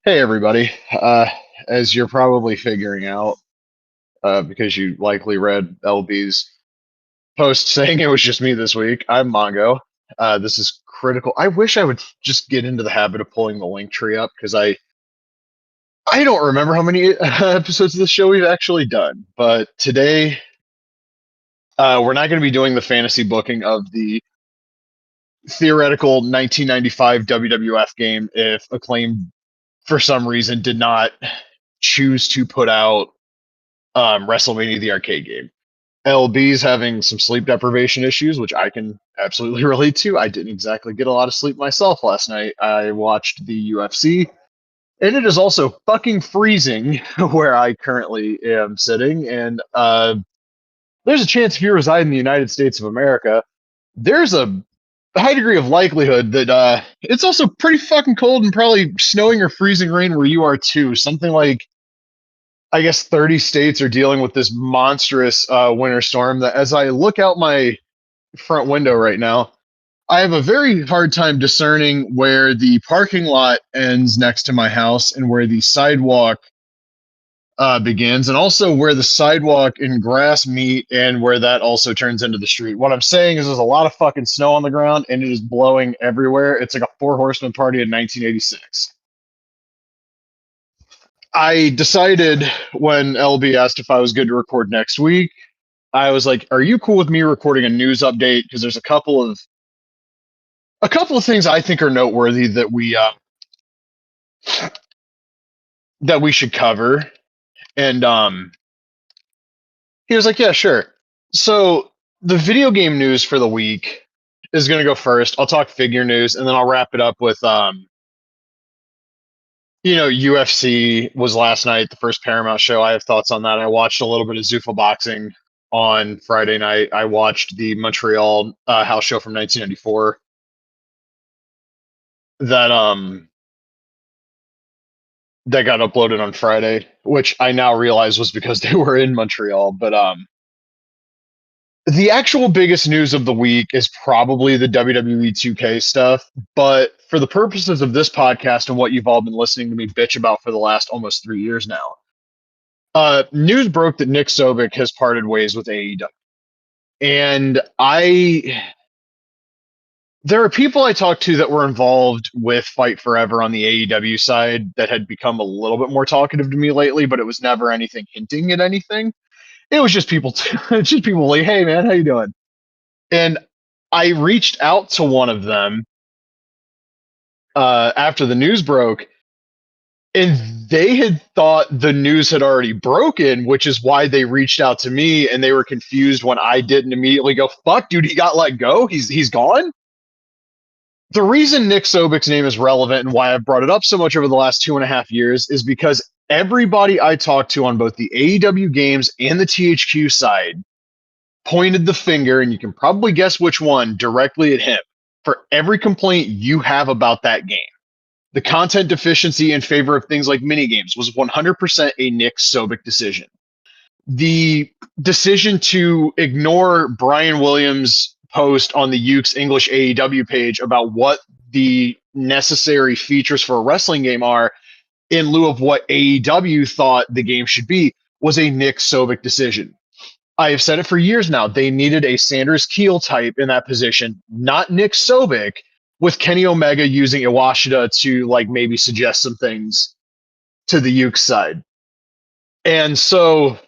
Hey everybody. As you're probably figuring out, because you likely read LB's post saying it was just me this week, I'm Mongo. This is critical. I wish I would just get into the habit of pulling the link tree up because I don't remember how many episodes of this show we've actually done. But today, we're not going to be doing the fantasy booking of the theoretical 1995 WWF game if Acclaim for some reason did not choose to put out WrestleMania the arcade game. LB's having some sleep deprivation issues, which I can absolutely relate to. I didn't exactly get a lot of sleep myself last night. I watched the UFC, and it is also fucking freezing where I currently am sitting. And there's a chance if you reside in the United States of America, there's a high degree of likelihood that it's also pretty fucking cold and probably snowing or freezing rain where you are too. Something like I guess 30 states are dealing with this monstrous winter storm that as I look out my front window right now, I have a very hard time discerning where the parking lot ends next to my house and where the sidewalk begins, and also where the sidewalk and grass meet and where that also turns into the street. What I'm saying is there's a lot of fucking snow on the ground and it is blowing everywhere. It's like a four horseman party in 1986. I decided when LB asked if I was good to record next week, I was like, "Are you cool with me recording a news update? Because there's a couple of things I think are noteworthy that we should cover." And he was like, "Yeah, sure." So the video game news for the week is going to go first. I'll talk figure news, and then I'll wrap it up with UFC was last night, the first Paramount show. I have thoughts on that. I watched a little bit of ZUFFA Boxing on Friday night. I watched the Montreal house show from 1994 that that got uploaded on Friday, which I now realize was because they were in Montreal. But the actual biggest news of the week is probably the WWE 2K stuff. But for the purposes of this podcast and what you've all been listening to me bitch about for the last almost 3 years now, news broke that Nik Sobic has parted ways with AEW. And there are people I talked to that were involved with Fight Forever on the AEW side that had become a little bit more talkative to me lately, but it was never anything hinting at anything. It was just people, just people like, "Hey man, how you doing?" And I reached out to one of them after the news broke, and they had thought the news had already broken, which is why they reached out to me, and they were confused when I didn't immediately go, "Fuck, dude, he got let go. He's gone." The reason Nik Sobic's name is relevant and why I've brought it up so much over the last 2.5 years is because everybody I talked to on both the AEW games and the THQ side pointed the finger, and you can probably guess which one, directly at him for every complaint you have about that game. The content deficiency in favor of things like minigames was 100% a Nik Sobic decision. The decision to ignore Brian Williams' post on the YUKES English AEW page about what the necessary features for a wrestling game are in lieu of what AEW thought the game should be was a Nik Sobic decision. I have said it for years now. They needed a Sanders Keel type in that position, not Nik Sobic, with Kenny Omega using Iwashida to like maybe suggest some things to the Yuke side. And so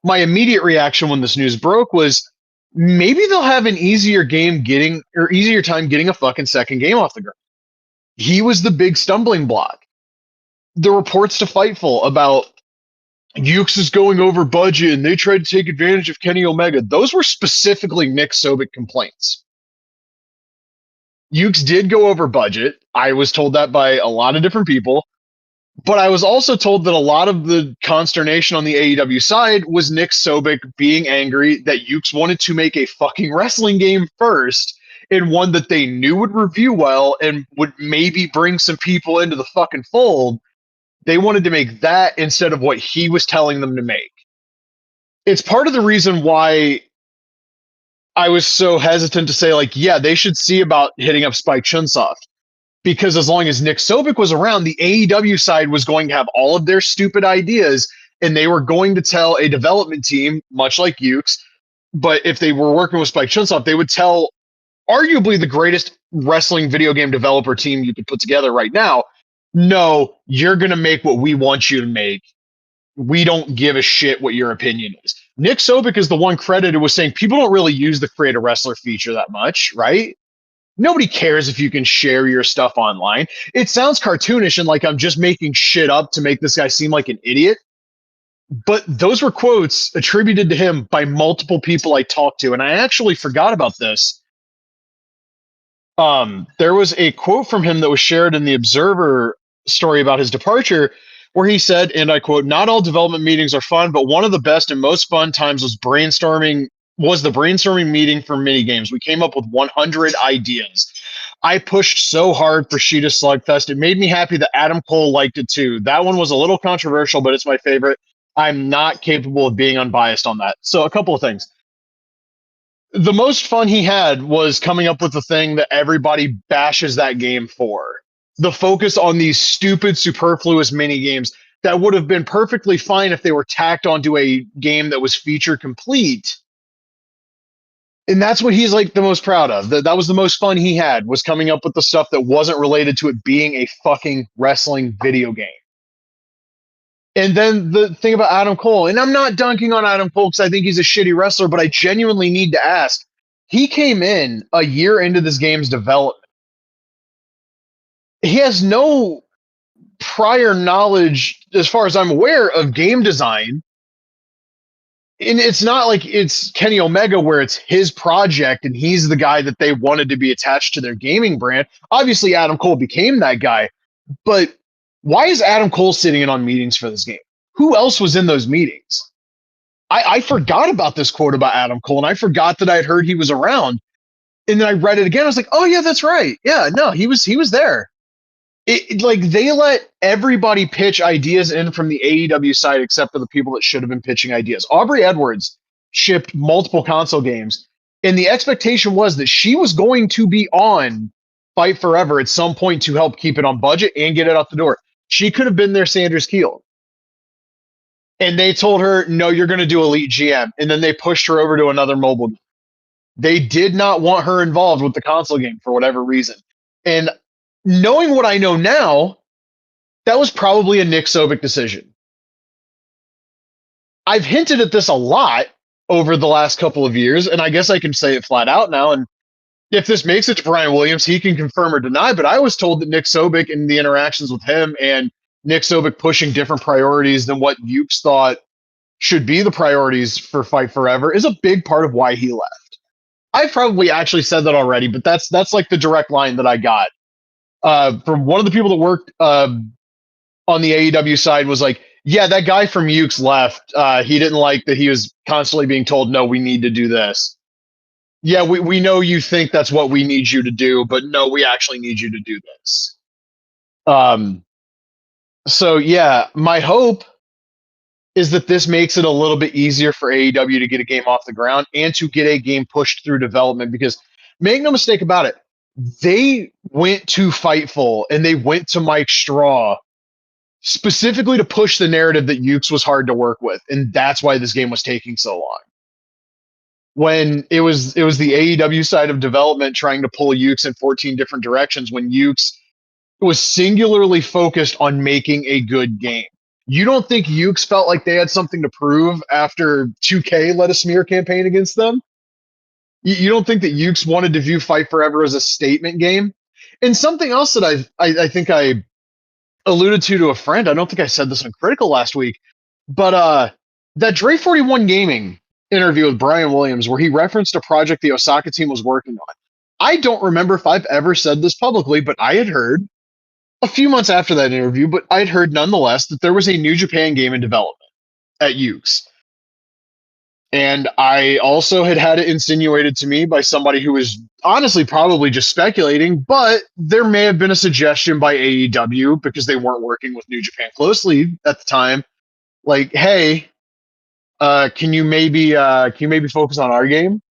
my immediate reaction when this news broke was maybe they'll have an easier time getting a fucking second game off the ground. He was the big stumbling block. The reports to Fightful about Ukes is going over budget and they tried to take advantage of Kenny Omega, those were specifically Nik Sobic complaints. Ukes did go over budget. I was told that by a lot of different people. But I was also told that a lot of the consternation on the AEW side was Nik Sobic being angry that Ukes wanted to make a fucking wrestling game first, and one that they knew would review well and would maybe bring some people into the fucking fold. They wanted to make that instead of what he was telling them to make. It's part of the reason why I was so hesitant to say, like, yeah, they should see about hitting up Spike Chunsoft. because as long as Nik Sobic was around, the AEW side was going to have all of their stupid ideas, and they were going to tell a development team, much like YUKES, but if they were working with Spike Chunsoft, they would tell arguably the greatest wrestling video game developer team you could put together right now, no, you're going to make what we want you to make. We don't give a shit what your opinion is. Nik Sobic is the one credited with saying people don't really use the create a wrestler feature that much, right? Nobody cares if you can share your stuff online. It sounds cartoonish and like I'm just making shit up to make this guy seem like an idiot. But those were quotes attributed to him by multiple people I talked to. And I actually forgot about this. There was a quote from him that was shared in the Observer story about his departure where he said, and I quote, "Not all development meetings are fun, but one of the best and most fun times was the brainstorming meeting for mini games. We came up with 100 ideas. I pushed so hard for Sheeta Slugfest. It made me happy that Adam Cole liked it too. That one was a little controversial, but it's my favorite. I'm not capable of being unbiased on that." So a couple of things. The most fun he had was coming up with the thing that everybody bashes that game for. The focus on these stupid, superfluous mini games that would have been perfectly fine if they were tacked onto a game that was feature complete. And that's what he's like the most proud of. That was the most fun he had, was coming up with the stuff that wasn't related to it being a fucking wrestling video game. And then the thing about Adam Cole, and I'm not dunking on Adam Cole because I think he's a shitty wrestler, but I genuinely need to ask. He came in a year into this game's development. He has no prior knowledge, as far as I'm aware, of game design. And it's not like it's Kenny Omega where it's his project and he's the guy that they wanted to be attached to their gaming brand. Obviously, Adam Cole became that guy, but why is Adam Cole sitting in on meetings for this game? Who else was in those meetings? I forgot about this quote about Adam Cole, and I forgot that I had heard he was around. And then I read it again. I was like, oh yeah, that's right. Yeah, no, he was there. Like they let everybody pitch ideas in from the AEW side except for the people that should have been pitching ideas. Aubrey Edwards shipped multiple console games, and the expectation was that she was going to be on Fight Forever at some point to help keep it on budget and get it out the door. She could have been their Sanders Keel. And they told her, no, you're going to do Elite GM. And then they pushed her over to another mobile game. They did not want her involved with the console game for whatever reason. And knowing what I know now, that was probably a Nik Sobic decision. I've hinted at this a lot over the last couple of years, and I guess I can say it flat out now. And if this makes it to Brian Williams, he can confirm or deny, but I was told that Nik Sobic and the interactions with him and Nik Sobic pushing different priorities than what YUKES thought should be the priorities for Fight Forever is a big part of why he left. I've probably actually said that already, but that's like the direct line that I got from one of the people that worked on the AEW side was like, yeah, that guy from YUKES left. He didn't like that he was constantly being told, no, we need to do this. Yeah, we know you think that's what we need you to do, but no, we actually need you to do this. So yeah, my hope is that this makes it a little bit easier for AEW to get a game off the ground and to get a game pushed through development, because make no mistake about it, they went to Fightful and they went to Mike Straw specifically to push the narrative that YUKES was hard to work with, and that's why this game was taking so long. When it was the AEW side of development trying to pull YUKES in 14 different directions, when YUKES was singularly focused on making a good game. You don't think YUKES felt like they had something to prove after 2K led a smear campaign against them? You don't think that YUKES wanted to view Fight Forever as a statement game? And something else that I think I alluded to a friend, I don't think I said this on Critical last week, but that Dre 41 Gaming interview with Brian Williams where he referenced a project the Osaka team was working on. I don't remember if I've ever said this publicly, but I had heard a few months after that interview, but I'd heard nonetheless that there was a New Japan game in development at YUKES. And I also had it insinuated to me by somebody who was honestly probably just speculating, but there may have been a suggestion by AEW because they weren't working with New Japan closely at the time. Like, hey, can you maybe focus on our game?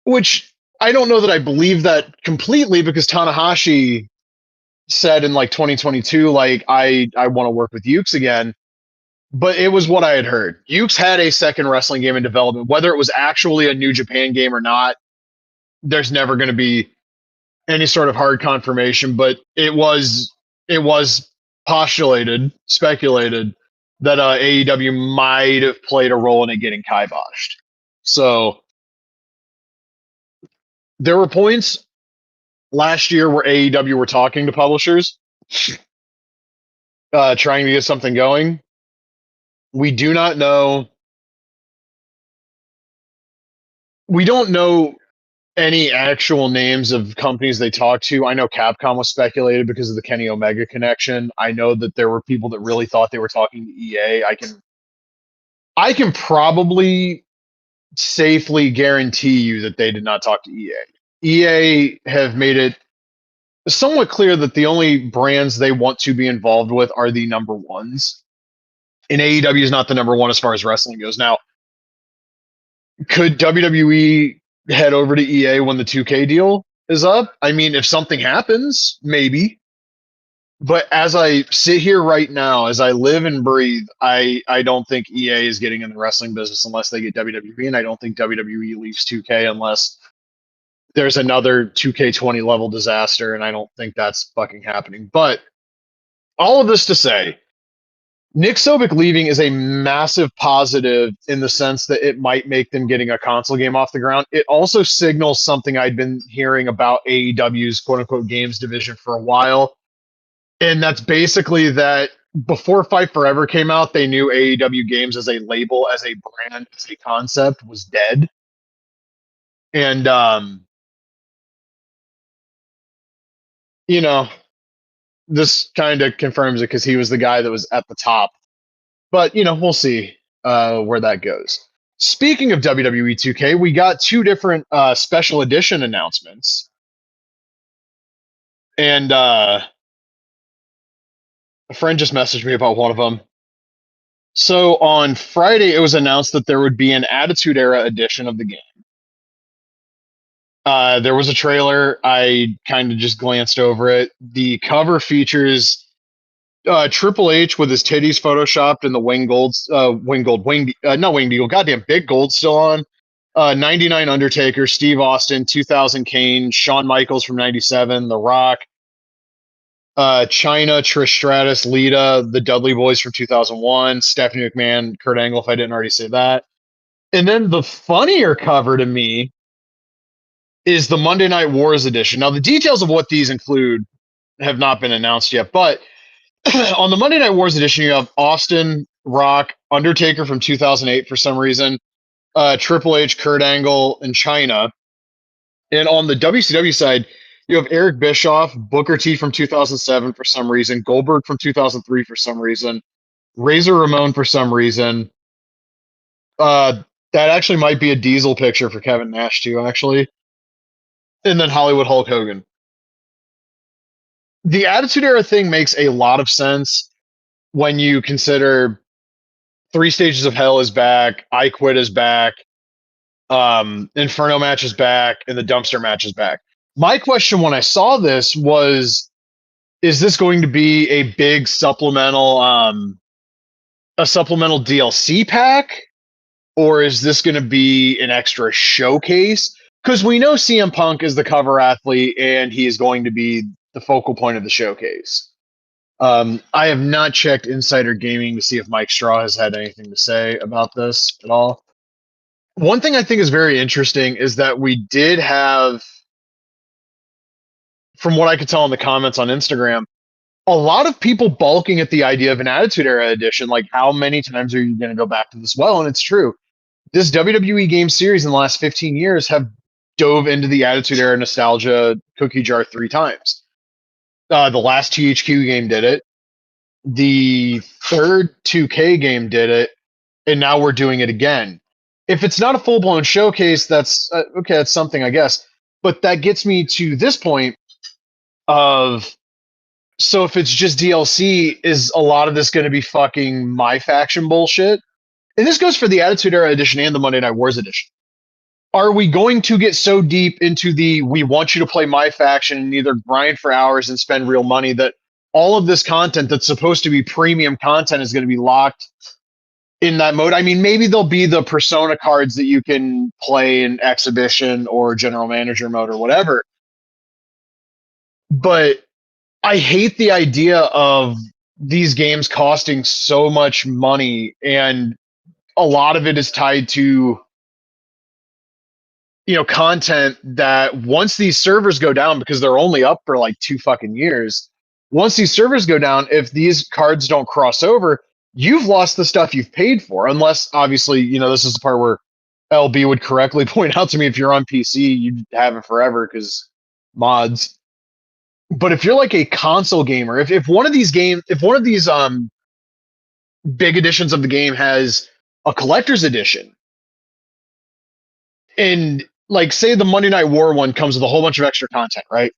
Which I don't know that I believe that completely because Tanahashi said in like 2022, like I want to work with YUKES again. But it was what I had heard. YUKES had a second wrestling game in development. Whether it was actually a New Japan game or not, there's never going to be any sort of hard confirmation. But it was postulated, speculated that AEW might have played a role in it getting kiboshed. So there were points last year where AEW were talking to publishers, trying to get something going. We do not know. We don't know any actual names of companies they talked to. I know Capcom was speculated because of the Kenny Omega connection. I know that there were people that really thought they were talking to EA. I can probably safely guarantee you that they did not talk to EA. EA have made it somewhat clear that the only brands they want to be involved with are the number ones. And AEW is not the number one as far as wrestling goes. Now, could WWE head over to EA when the 2K deal is up? I mean, if something happens, maybe. But as I sit here right now, as I live and breathe, I don't think EA is getting in the wrestling business unless they get WWE, and I don't think WWE leaves 2K unless there's another 2K20 level disaster, and I don't think that's fucking happening. But all of this to say, Nik Sobic leaving is a massive positive in the sense that it might make them getting a console game off the ground. It also signals something I'd been hearing about AEW's quote unquote games division for a while. And that's basically that before Fight Forever came out, they knew AEW games as a label, as a brand, as a concept was dead. And, you know, this kind of confirms it because he was the guy that was at the top. But, we'll see where that goes. Speaking of WWE 2K, we got two different special edition announcements. And a friend just messaged me about one of them. So on Friday, it was announced that there would be an Attitude Era edition of the game. There was a trailer. I kind of just glanced over it. The cover features Triple H with his titties photoshopped and the not winged eagle, goddamn big gold still on. 99 Undertaker, Steve Austin, 2000 Kane, Shawn Michaels from 97, The Rock, China, Trish Stratus, Lita, the Dudley Boys from 2001, Stephanie McMahon, Kurt Angle, if I didn't already say that. And then the funnier cover to me is the Monday Night Wars edition. Now, the details of what these include have not been announced yet, but on the Monday Night Wars edition, you have Austin, Rock, Undertaker from 2008 for some reason, Triple H, Kurt Angle, and China. And on the WCW side, you have Eric Bischoff, Booker T from 2007 for some reason, Goldberg from 2003 for some reason, Razor Ramon for some reason. That actually might be a Diesel picture for Kevin Nash too, actually. And then Hollywood Hulk Hogan. The Attitude Era thing makes a lot of sense when you consider Three Stages of Hell is back, I Quit is back, Inferno match is back, and the Dumpster match is back. My question when I saw this was, is this going to be a big supplemental DLC pack? Or is this going to be an extra showcase? Because we know CM Punk is the cover athlete and he is going to be the focal point of the showcase. I have not checked Insider Gaming to see if Mike Straw has had anything to say about this at all. One thing I think is very interesting is that we did have, from what I could tell in the comments on Instagram, a lot of people balking at the idea of an Attitude Era edition. Like, how many times are you going to go back to this well? And it's true. This WWE game series in the last 15 years have dove into the Attitude Era nostalgia cookie jar 3 times. The last THQ game did it. The third 2K game did it. And now we're doing it again. If it's not a full-blown showcase, that's okay, that's something, I guess. But that gets me to this point of, so if it's just DLC, is a lot of this going to be fucking my faction bullshit? And this goes for the Attitude Era edition and the Monday Night Wars edition. are we going to get so deep into we want you to play my faction and either grind for hours and spend real money that all of this content that's supposed to be premium content is going to be locked in that mode? I mean, maybe there'll be the persona cards that you can play in exhibition or general manager mode or whatever. But I hate the idea of these games costing so much money, and a lot of it is tied to content that once these servers go down, because they're only up for like 2 fucking years, once these servers go down, if these cards don't cross over, you've lost the stuff you've paid for. Unless, obviously, this is the part where LB would correctly point out to me, if you're on PC, you'd have it forever because mods. But if you're like a console gamer, if one of these big editions of the game has a collector's edition, and like say the Monday Night War one comes with a whole bunch of extra content, right?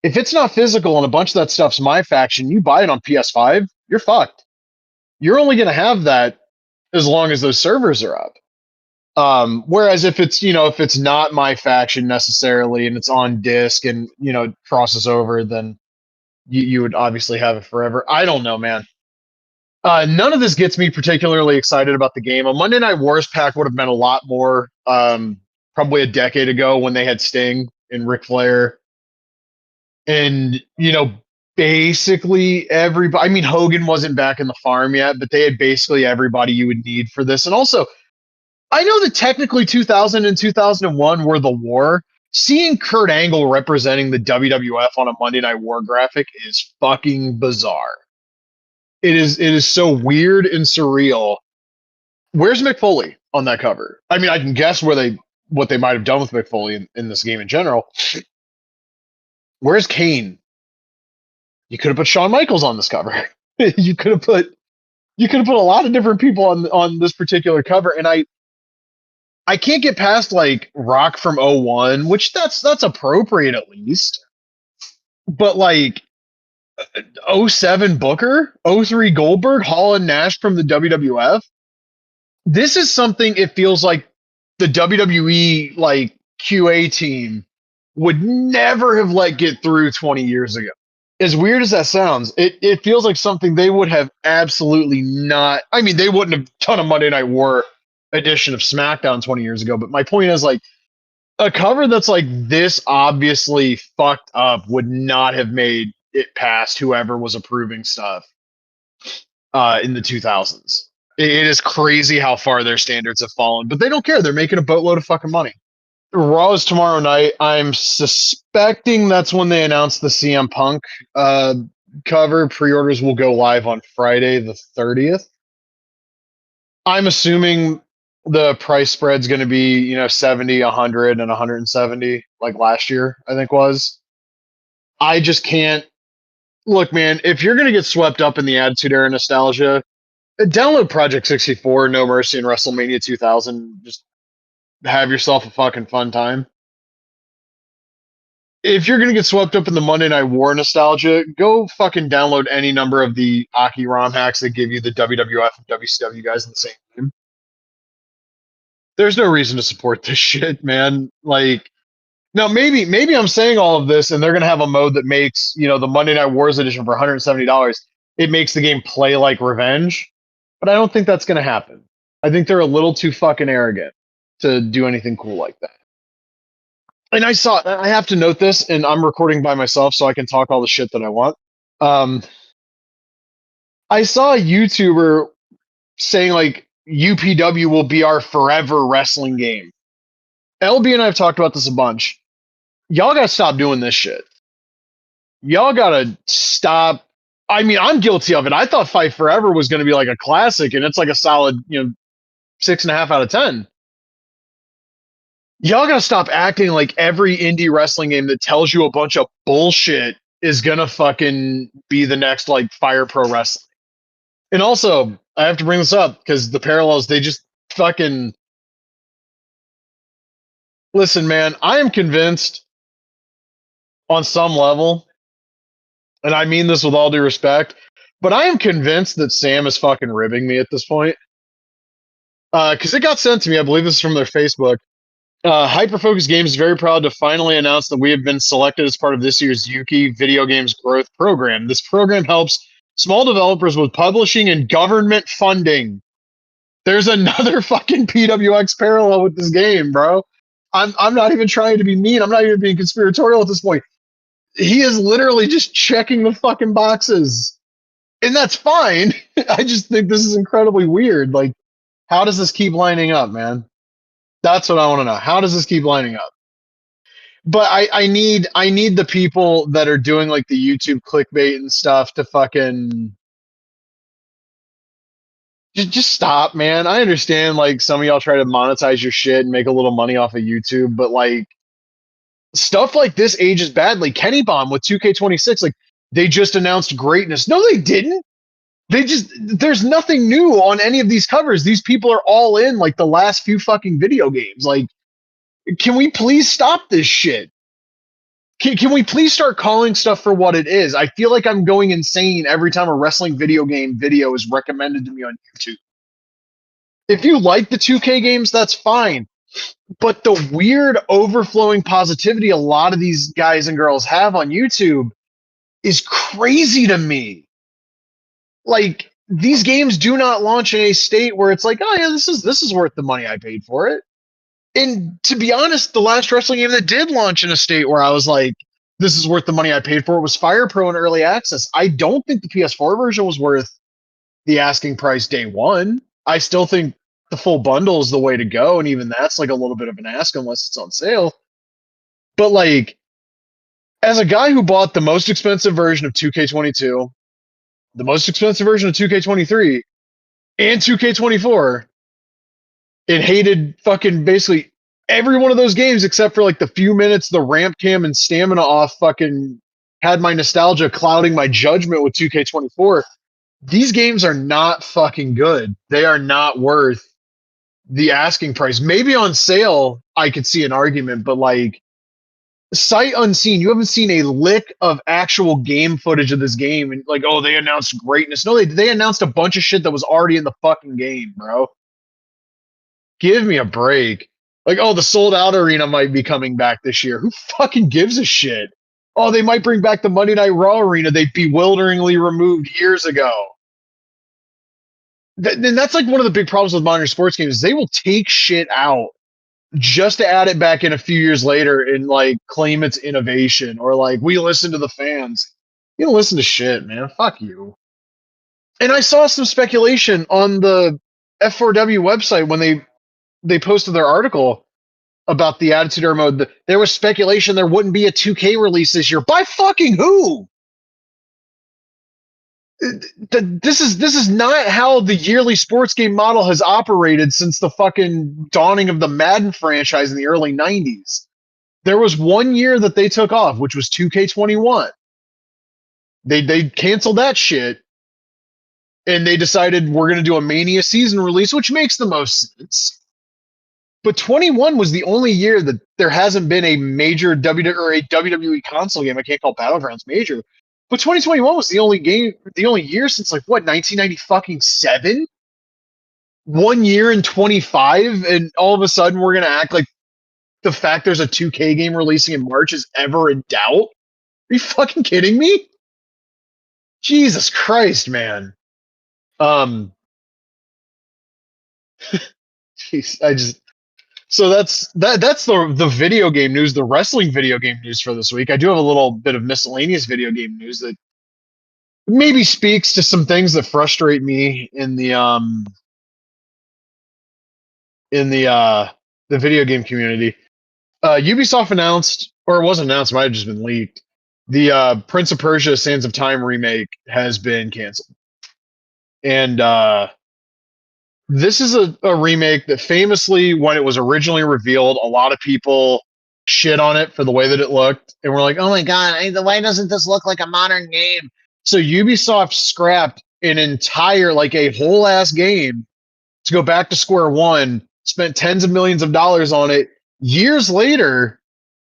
If it's not physical and a bunch of that stuff's my faction, you buy it on PS5, you're fucked. You're only going to have that as long as those servers are up. Whereas if it's not my faction necessarily and it's on disc and it crosses over, then you would obviously have it forever. I don't know, man. None of this gets me particularly excited about the game. A Monday Night Wars pack would have meant a lot more, probably a decade ago when they had Sting and Ric Flair. And, basically everybody, I mean, Hogan wasn't back in the farm yet, but they had basically everybody you would need for this. And also, I know that technically 2000 and 2001 were the war. Seeing Kurt Angle representing the WWF on a Monday Night War graphic is fucking bizarre. It is so weird and surreal. Where's Mick Foley on that cover? I mean, I can guess what they might have done with Mick Foley in this game in general. Where's Kane? You could have put Shawn Michaels on this cover. you could have put a lot of different people on this particular cover, and I can't get past like Rock from 01, which that's appropriate at least. But like 07 Booker, 03 Goldberg, Hall and Nash from the WWF. This is something it feels like the WWE like QA team would never have let get through 20 years ago. As weird as that sounds, it feels like something they would have absolutely not. I mean, they wouldn't have done a Monday Night War edition of SmackDown 20 years ago. But my point is, like, a cover that's like this obviously fucked up would not have made it past whoever was approving stuff in the 2000s. It is crazy how far their standards have fallen, but they don't care. They're making a boatload of fucking money. Raw is tomorrow night. I'm suspecting that's when they announce the CM Punk cover. Pre-orders will go live on Friday the 30th. I'm assuming the price spread's going to be, 70, 100, and 170 like last year, I think was. I just can't. Look, man, if you're going to get swept up in the Attitude Era nostalgia, download Project 64, No Mercy, and WrestleMania 2000. Just have yourself a fucking fun time. If you're going to get swept up in the Monday Night War nostalgia, go fucking download any number of the Aki ROM hacks that give you the WWF and WCW guys in the same game. There's no reason to support this shit, man. Like, now maybe I'm saying all of this and they're going to have a mode that makes, the Monday Night Wars edition for $170. It makes the game play like Revenge, but I don't think that's going to happen. I think they're a little too fucking arrogant to do anything cool like that. And I have to note this, and I'm recording by myself so I can talk all the shit that I want. I saw a YouTuber saying like UPW will be our forever wrestling game. LB and I have talked about this a bunch. Y'all gotta stop doing this shit. Y'all gotta stop. I mean, I'm guilty of it. I thought Fight Forever was going to be like a classic, and it's like a solid, 6.5 out of 10. Y'all gotta stop acting like every indie wrestling game that tells you a bunch of bullshit is gonna fucking be the next like Fire Pro Wrestling. And also, I have to bring this up because the parallels, they just fucking listen, man. I am convinced on some level, and I mean this with all due respect, but I am convinced that Sam is fucking ribbing me at this point. Because it got sent to me, I believe this is from their Facebook. Hyperfocus Games is very proud to finally announce that we have been selected as part of this year's Yuki Video Games Growth Program. This program helps small developers with publishing and government funding. There's another fucking PWX parallel with this game, bro. I'm not even trying to be mean. I'm not even being conspiratorial at this point. He is literally just checking the fucking boxes. And that's fine. I just think this is incredibly weird. Like, how does this keep lining up, man? That's what I want to know. How does this keep lining up? But I need the people that are doing like the YouTube clickbait and stuff to fucking just stop, man. I understand like some of y'all try to monetize your shit and make a little money off of YouTube, but like stuff like this ages badly. Kenny Bomb with 2K26, like they just announced greatness. No, they didn't. There's nothing new on any of these covers. These people are all in like the last few fucking video games. Like, can we please stop this shit? Can we please start calling stuff for what it is? I feel like I'm going insane every time a wrestling video game video is recommended to me on YouTube. If you like the 2K games, that's fine. But the weird overflowing positivity a lot of these guys and girls have on YouTube is crazy to me. Like, these games do not launch in a state where it's like, oh yeah, this is worth the money I paid for it. And to be honest, the last wrestling game that did launch in a state where I was like, this is worth the money I paid for it was Fire Pro in early access. I don't think the PS4 version was worth the asking price day one. I still think the full bundle is the way to go, and even that's like a little bit of an ask unless it's on sale. But like, as a guy who bought the most expensive version of 2K22, the most expensive version of 2K23, and 2K24, and hated fucking basically every one of those games except for like the few minutes the ramp cam and stamina off fucking had my nostalgia clouding my judgment with 2K24. These games are not fucking good. They are not worth the asking price. Maybe on sale I could see an argument, but like sight unseen, you haven't seen a lick of actual game footage of this game and like, oh, they announced greatness. No, they announced a bunch of shit that was already in the fucking game, bro. Give me a break. Like, oh, the sold out arena might be coming back this year. Who fucking gives a shit? Oh, they might bring back the Monday Night Raw arena they bewilderingly removed years ago. And that's like one of the big problems with modern sports games. They will take shit out just to add it back in a few years later and like claim it's innovation or like we listen to the fans. You don't listen to shit, man. Fuck you. And I saw some speculation on the F4W website when they posted their article about the Attitude Era mode. There was speculation there wouldn't be a 2K release this year. By fucking who? This is not how the yearly sports game model has operated since the fucking dawning of the Madden franchise in the early 90s. There was 1 year that they took off, which was 2K21. They canceled that shit, and they decided we're going to do a Mania season release, which makes the most sense. But 21 was the only year that there hasn't been a major WWE console game. I can't call Battlegrounds major. But 2021 was the only year since like what, 1997? 1 year and 25, and all of a sudden we're gonna act like the fact there's a 2K game releasing in March is ever in doubt? Are you fucking kidding me? Jesus Christ, man. Jeez, so that's the video game news, the wrestling video game news for this week. I do have a little bit of miscellaneous video game news that maybe speaks to some things that frustrate me in the video game community. Ubisoft announced, or it wasn't announced, it might have just been leaked, the Prince of Persia: Sands of Time remake has been canceled. And this is a remake that famously, when it was originally revealed, a lot of people shit on it for the way that it looked. And we're like, oh my God, why doesn't this look like a modern game? So Ubisoft scrapped an entire, like a whole ass game to go back to square one, spent tens of millions of dollars on it. Years later,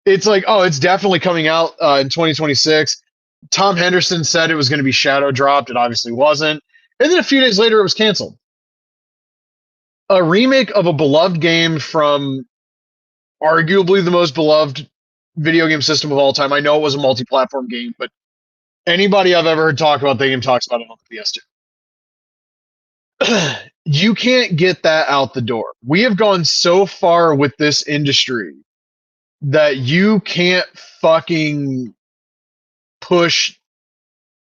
it's like, oh, it's definitely coming out in 2026. Tom Henderson said it was going to be shadow dropped. It obviously wasn't. And then a few days later, it was canceled. A remake of a beloved game from arguably the most beloved video game system of all time. I know it was a multi-platform game, but anybody I've ever heard talk about the game talks about it on the PS2. You can't get that out the door. We have gone so far with this industry that you can't fucking push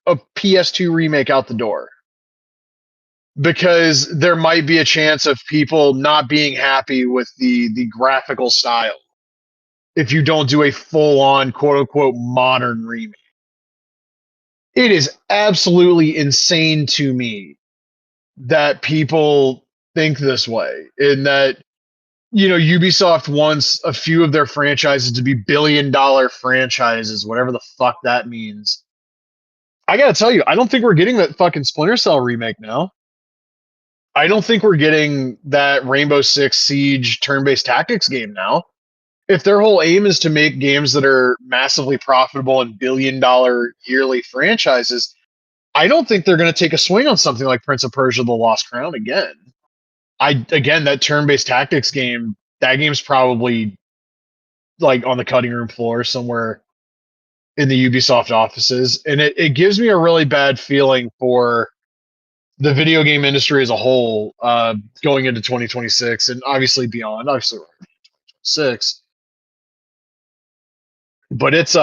a PS2 remake out the door because there might be a chance of people not being happy with the graphical style if you don't do a full-on quote-unquote modern remake. It is absolutely insane to me that people think this way, and that, you know, Ubisoft wants a few of their franchises to be billion-dollar franchises, whatever the fuck that means. I gotta tell you, I don't think we're getting that fucking Splinter Cell remake now. I don't think we're getting that Rainbow Six Siege turn-based tactics game now. If their whole aim is to make games that are massively profitable and billion-dollar yearly franchises, I don't think they're going to take a swing on something like Prince of Persia: The Lost Crown again. Again, that turn-based tactics game, that game's probably like on the cutting room floor somewhere in the Ubisoft offices, and it gives me a really bad feeling for the video game industry as a whole, going into 2026 and obviously beyond. Obviously, 2026, but it's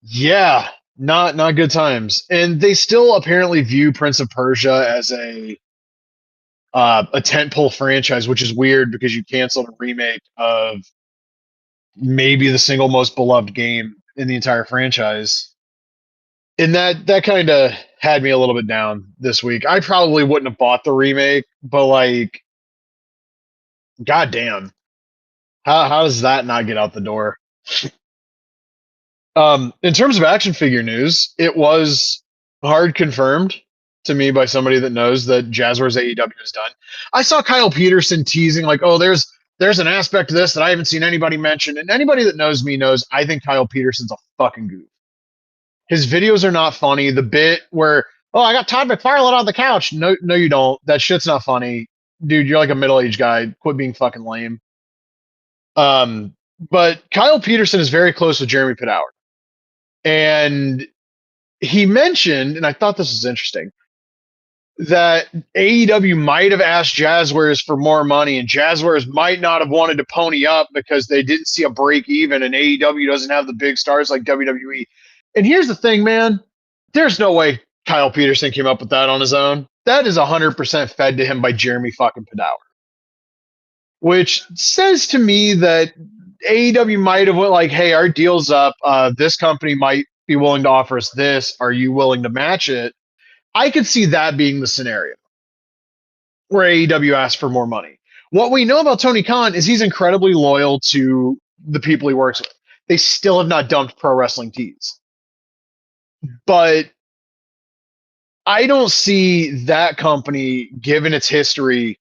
yeah, not good times. And they still apparently view Prince of Persia as a tentpole franchise, which is weird because you canceled a remake of maybe the single most beloved game in the entire franchise. And that kind of had me a little bit down this week. I probably wouldn't have bought the remake, but like, goddamn, how does that not get out the door? In terms of action figure news, it was hard confirmed to me by somebody that knows that Jazzwares AEW is done. I saw Kyle Peterson teasing like, "Oh, there's an aspect to this that I haven't seen anybody mention." And anybody that knows me knows I think Kyle Peterson's a fucking goof. His videos are not funny. The bit where, "Oh, I got Todd McFarlane on the couch." No, you don't. That shit's not funny, dude. You're like a middle-aged guy. Quit being fucking lame. But Kyle Peterson is very close with Jeremy Pitt, and he mentioned, and I thought this was interesting, that AEW might have asked Jazzwares for more money, and Jazzwares might not have wanted to pony up because they didn't see a break even, and AEW doesn't have the big stars like WWE. And here's the thing, man. There's no way Kyle Peterson came up with that on his own. That is 100% fed to him by Jeremy fucking Pidower. Which says to me that AEW might have went like, "Hey, our deal's up. This company might be willing to offer us this. Are you willing to match it?" I could see that being the scenario where AEW asks for more money. What we know about Tony Khan is he's incredibly loyal to the people he works with. They still have not dumped Pro Wrestling Tees. But I don't see that company, given its history,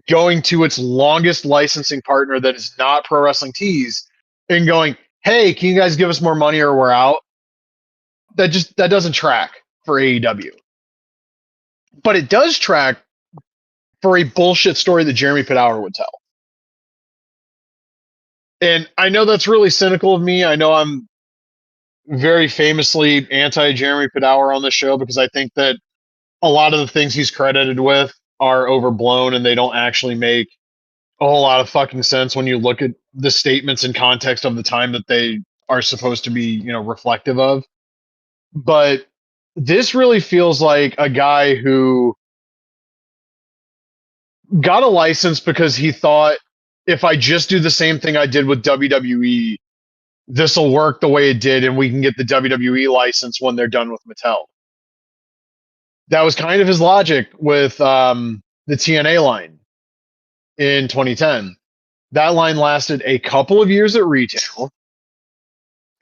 going to its longest licensing partner that is not Pro Wrestling Tees and going, "Hey, can you guys give us more money or we're out?" That doesn't track for AEW. But it does track for a bullshit story that Jeremy Pidower would tell. And I know that's really cynical of me. I know I'm very famously anti-Jeremy Pidower on this show because I think that a lot of the things he's credited with are overblown and they don't actually make a whole lot of fucking sense when you look at the statements in context of the time that they are supposed to be, you know, reflective of. But this really feels like a guy who got a license because he thought, if I just do the same thing I did with WWE, this will work the way it did and we can get the WWE license when they're done with Mattel. That was kind of his logic with the TNA line in 2010. That line lasted a couple of years at retail,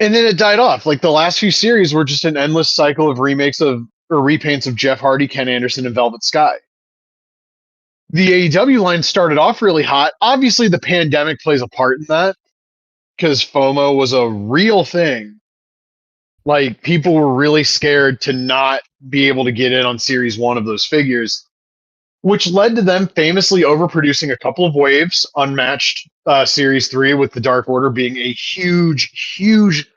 and then it died off. Like the last few series were just an endless cycle of remakes of or repaints of Jeff Hardy, Ken Anderson, and Velvet Sky. The AEW line started off really hot. Obviously, the pandemic plays a part in that because FOMO was a real thing. Like, people were really scared to not be able to get in on series one of those figures, which led to them famously overproducing a couple of waves, unmatched Series 3 with the Dark Order being a huge,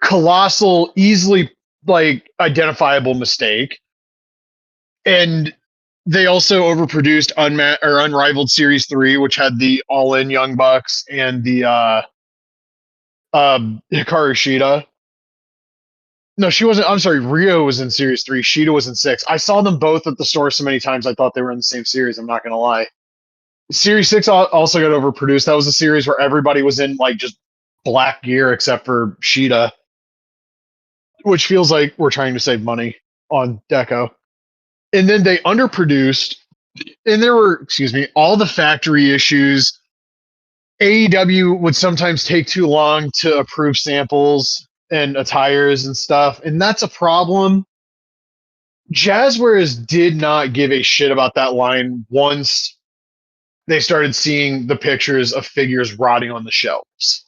colossal, easily like identifiable mistake. And they also overproduced Unrivaled Series 3, which had the All-In Young Bucks and the Hikaru Shida. No, she wasn't. I'm sorry. Rio was in Series 3. Shida was in 6. I saw them both at the store so many times I thought they were in the same series. I'm not going to lie. Series 6 also got overproduced. That was a series where everybody was in like just black gear except for Shida, which feels like we're trying to save money on Deco. And then they underproduced, and there were, all the factory issues. AEW would sometimes take too long to approve samples and attires and stuff, and that's a problem. Jazzwares did not give a shit about that line once they started seeing the pictures of figures rotting on the shelves.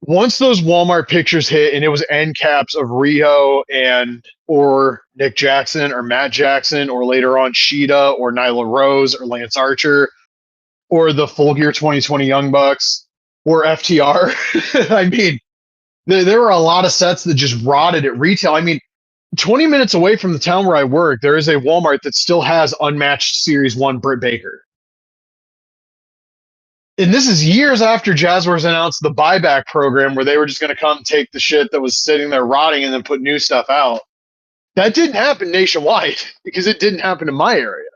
Once those Walmart pictures hit and it was end caps of Riho or Nick Jackson or Matt Jackson or later on Shida or Nyla Rose or Lance Archer or the Full Gear 2020 Young Bucks or FTR. I mean, there were a lot of sets that just rotted at retail. I mean, 20 minutes away from the town where I work, there is a Walmart that still has unmatched Series 1 Britt Baker. And this is years after Jazzwares announced the buyback program where they were just going to come take the shit that was sitting there rotting and then put new stuff out. That didn't happen nationwide because it didn't happen in my area.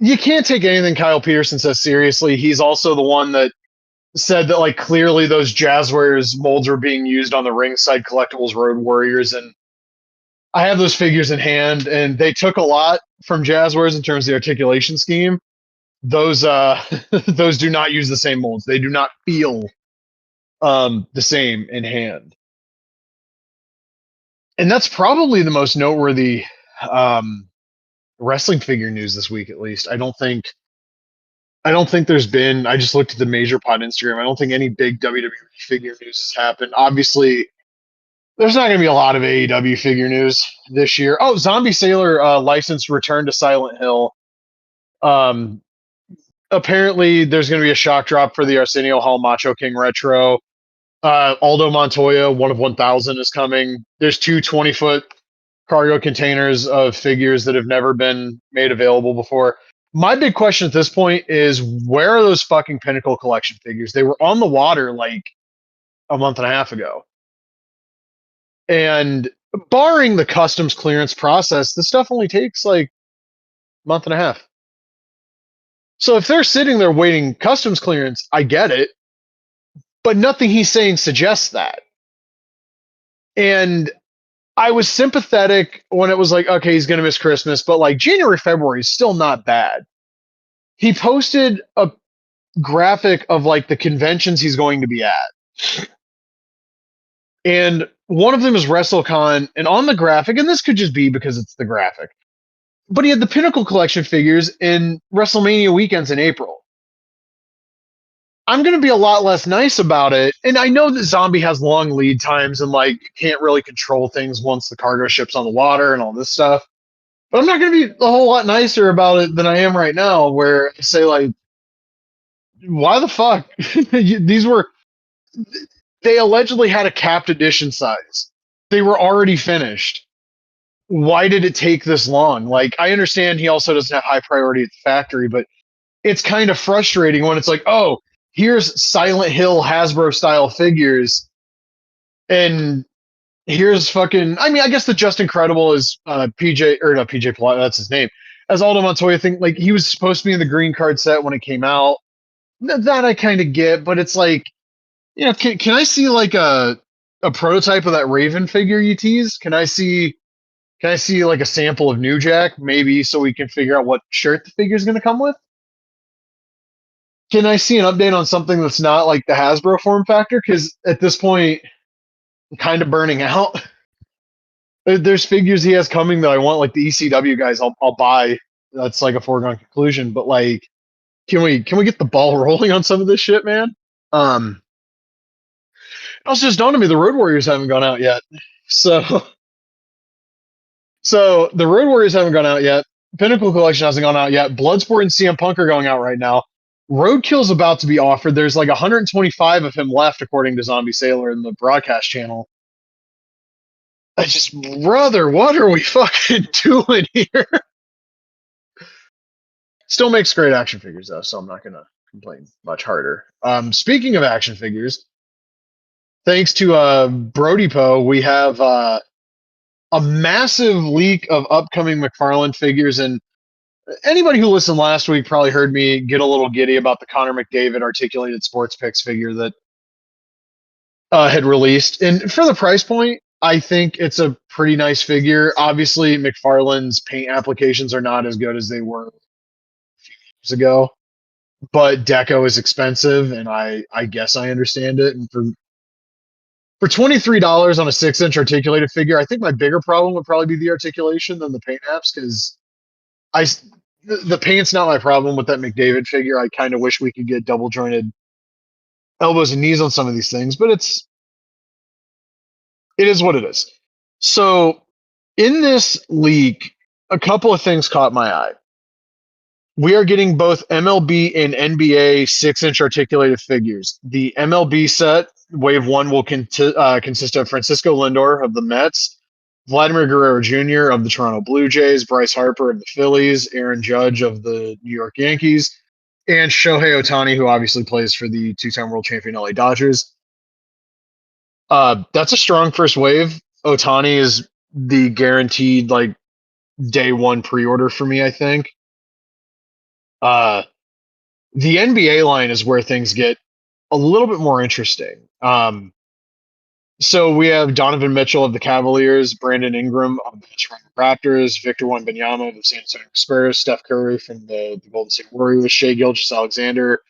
You can't take anything Kyle Peterson says seriously. He's also the one that said that like clearly those Jazzwares molds were being used on the Ringside Collectibles Road Warriors. And I have those figures in hand, and they took a lot from Jazzwares in terms of the articulation scheme. Those those do not use the same molds. They do not feel the same in hand. And that's probably the most noteworthy wrestling figure news this week, at least. I don't think there's been, I just looked at the Major Pod Instagram. I don't think any big WWE figure news has happened. Obviously, there's not going to be a lot of AEW figure news this year. Oh, Zombie Sailor licensed return to Silent Hill. Apparently, there's going to be a shock drop for the Arsenio Hall Macho King Retro. Aldo Montoya, 1 of 1,000, is coming. There's 2 20-foot cargo containers of figures that have never been made available before. My big question at this point is, where are those fucking Pinnacle Collection figures? They were on the water like a month and a half ago. And barring the customs clearance process, this stuff only takes like a month and a half. So if they're sitting there waiting customs clearance, I get it. But nothing he's saying suggests that. And I was sympathetic when it was like, okay, he's going to miss Christmas, but like January, February is still not bad. He posted a graphic of like the conventions he's going to be at. And one of them is WrestleCon, and on the graphic, and this could just be because it's the graphic, but he had the Pinnacle Collection figures in WrestleMania weekends in April. I'm going to be a lot less nice about it. And I know that Zombie has long lead times and like can't really control things once the cargo ship's on the water and all this stuff. But I'm not going to be a whole lot nicer about it than I am right now, where I say like, why the fuck? They allegedly had a capped edition size. They were already finished. Why did it take this long? Like, I understand he also doesn't have high priority at the factory, but it's kind of frustrating when it's like, oh, here's Silent Hill Hasbro style figures, and here's fucking, I mean, I guess the Just Incredible is PJ, or not PJ Plot, that's his name, as Aldo Montoya thing. Like, he was supposed to be in the green card set when it came out. That I kind of get, but it's like, you know, can I see like a prototype of that Raven figure you teased? Can I see like a sample of New Jack, maybe, so we can figure out what shirt the figure is going to come with? Can I see an update on something that's not like the Hasbro form factor? Because at this point, I'm kind of burning out. There's figures he has coming that I want, like the ECW guys. I'll buy. That's like a foregone conclusion. But like, can we get the ball rolling on some of this shit, man? Also, just dawned on me, the Road Warriors haven't gone out yet. So the Road Warriors haven't gone out yet. Pinnacle Collection hasn't gone out yet. Bloodsport and CM Punk are going out right now. Roadkill's about to be offered. There's like 125 of him left, according to Zombie Sailor in the broadcast channel. I just, brother, what are we fucking doing here? Still makes great action figures though, so I'm not gonna complain much harder. Speaking of action figures, thanks to Brody Poe, we have a massive leak of upcoming McFarlane figures. And anybody who listened last week probably heard me get a little giddy about the Connor McDavid articulated sports picks figure that had released. And for the price point, I think it's a pretty nice figure. Obviously, McFarlane's paint applications are not as good as they were a few years ago, but Deco is expensive, and I guess I understand it. And for $23 on a 6-inch articulated figure, I think my bigger problem would probably be the articulation than the paint apps, because I the paint's not my problem with that McDavid figure. I kind of wish we could get double jointed elbows and knees on some of these things, but it is what it is. So in this leak, a couple of things caught my eye. We are getting both MLB and NBA 6-inch articulated figures. The MLB set, Wave 1, will consist of Francisco Lindor of the Mets, Vladimir Guerrero Jr. of the Toronto Blue Jays, Bryce Harper of the Phillies, Aaron Judge of the New York Yankees, and Shohei Ohtani, who obviously plays for the two-time world champion LA Dodgers. That's a strong first wave. Ohtani is the guaranteed like day one pre-order for me, I think. The NBA line is where things get a little bit more interesting. So we have Donovan Mitchell of the Cavaliers, Brandon Ingram of the Toronto Raptors, Victor Wembanyama of the San Antonio Spurs, Steph Curry from the Golden State Warriors, Shai Gilgeous-Alexander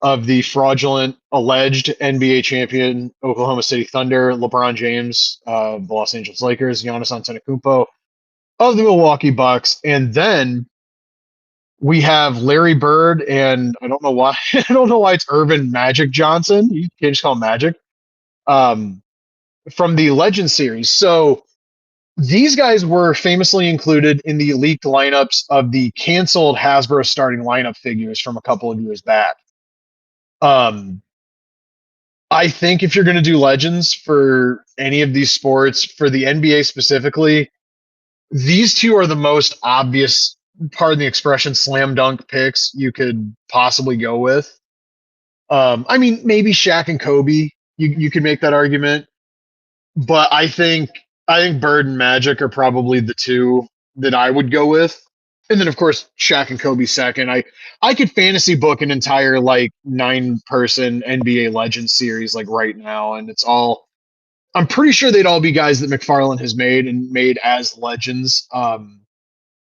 of the fraudulent alleged NBA champion Oklahoma City Thunder, LeBron James of the Los Angeles Lakers, Giannis Antetokounmpo of the Milwaukee Bucks, and then we have Larry Bird, and I don't know why I don't know why it's Irvin Magic Johnson. You can just call him Magic. From the Legend series. So these guys were famously included in the leaked lineups of the canceled Hasbro starting lineup figures from a couple of years back. I think if you're going to do Legends for any of these sports, for the NBA specifically, these two are the most obvious, pardon the expression, slam dunk picks you could possibly go with. I mean, maybe Shaq and Kobe, you could make that argument. But I think Bird and Magic are probably the two that I would go with. And then of course Shaq and Kobe second. I could fantasy book an entire like 9-person NBA Legends series like right now, and I'm pretty sure they'd all be guys that McFarlane has made and made as Legends. I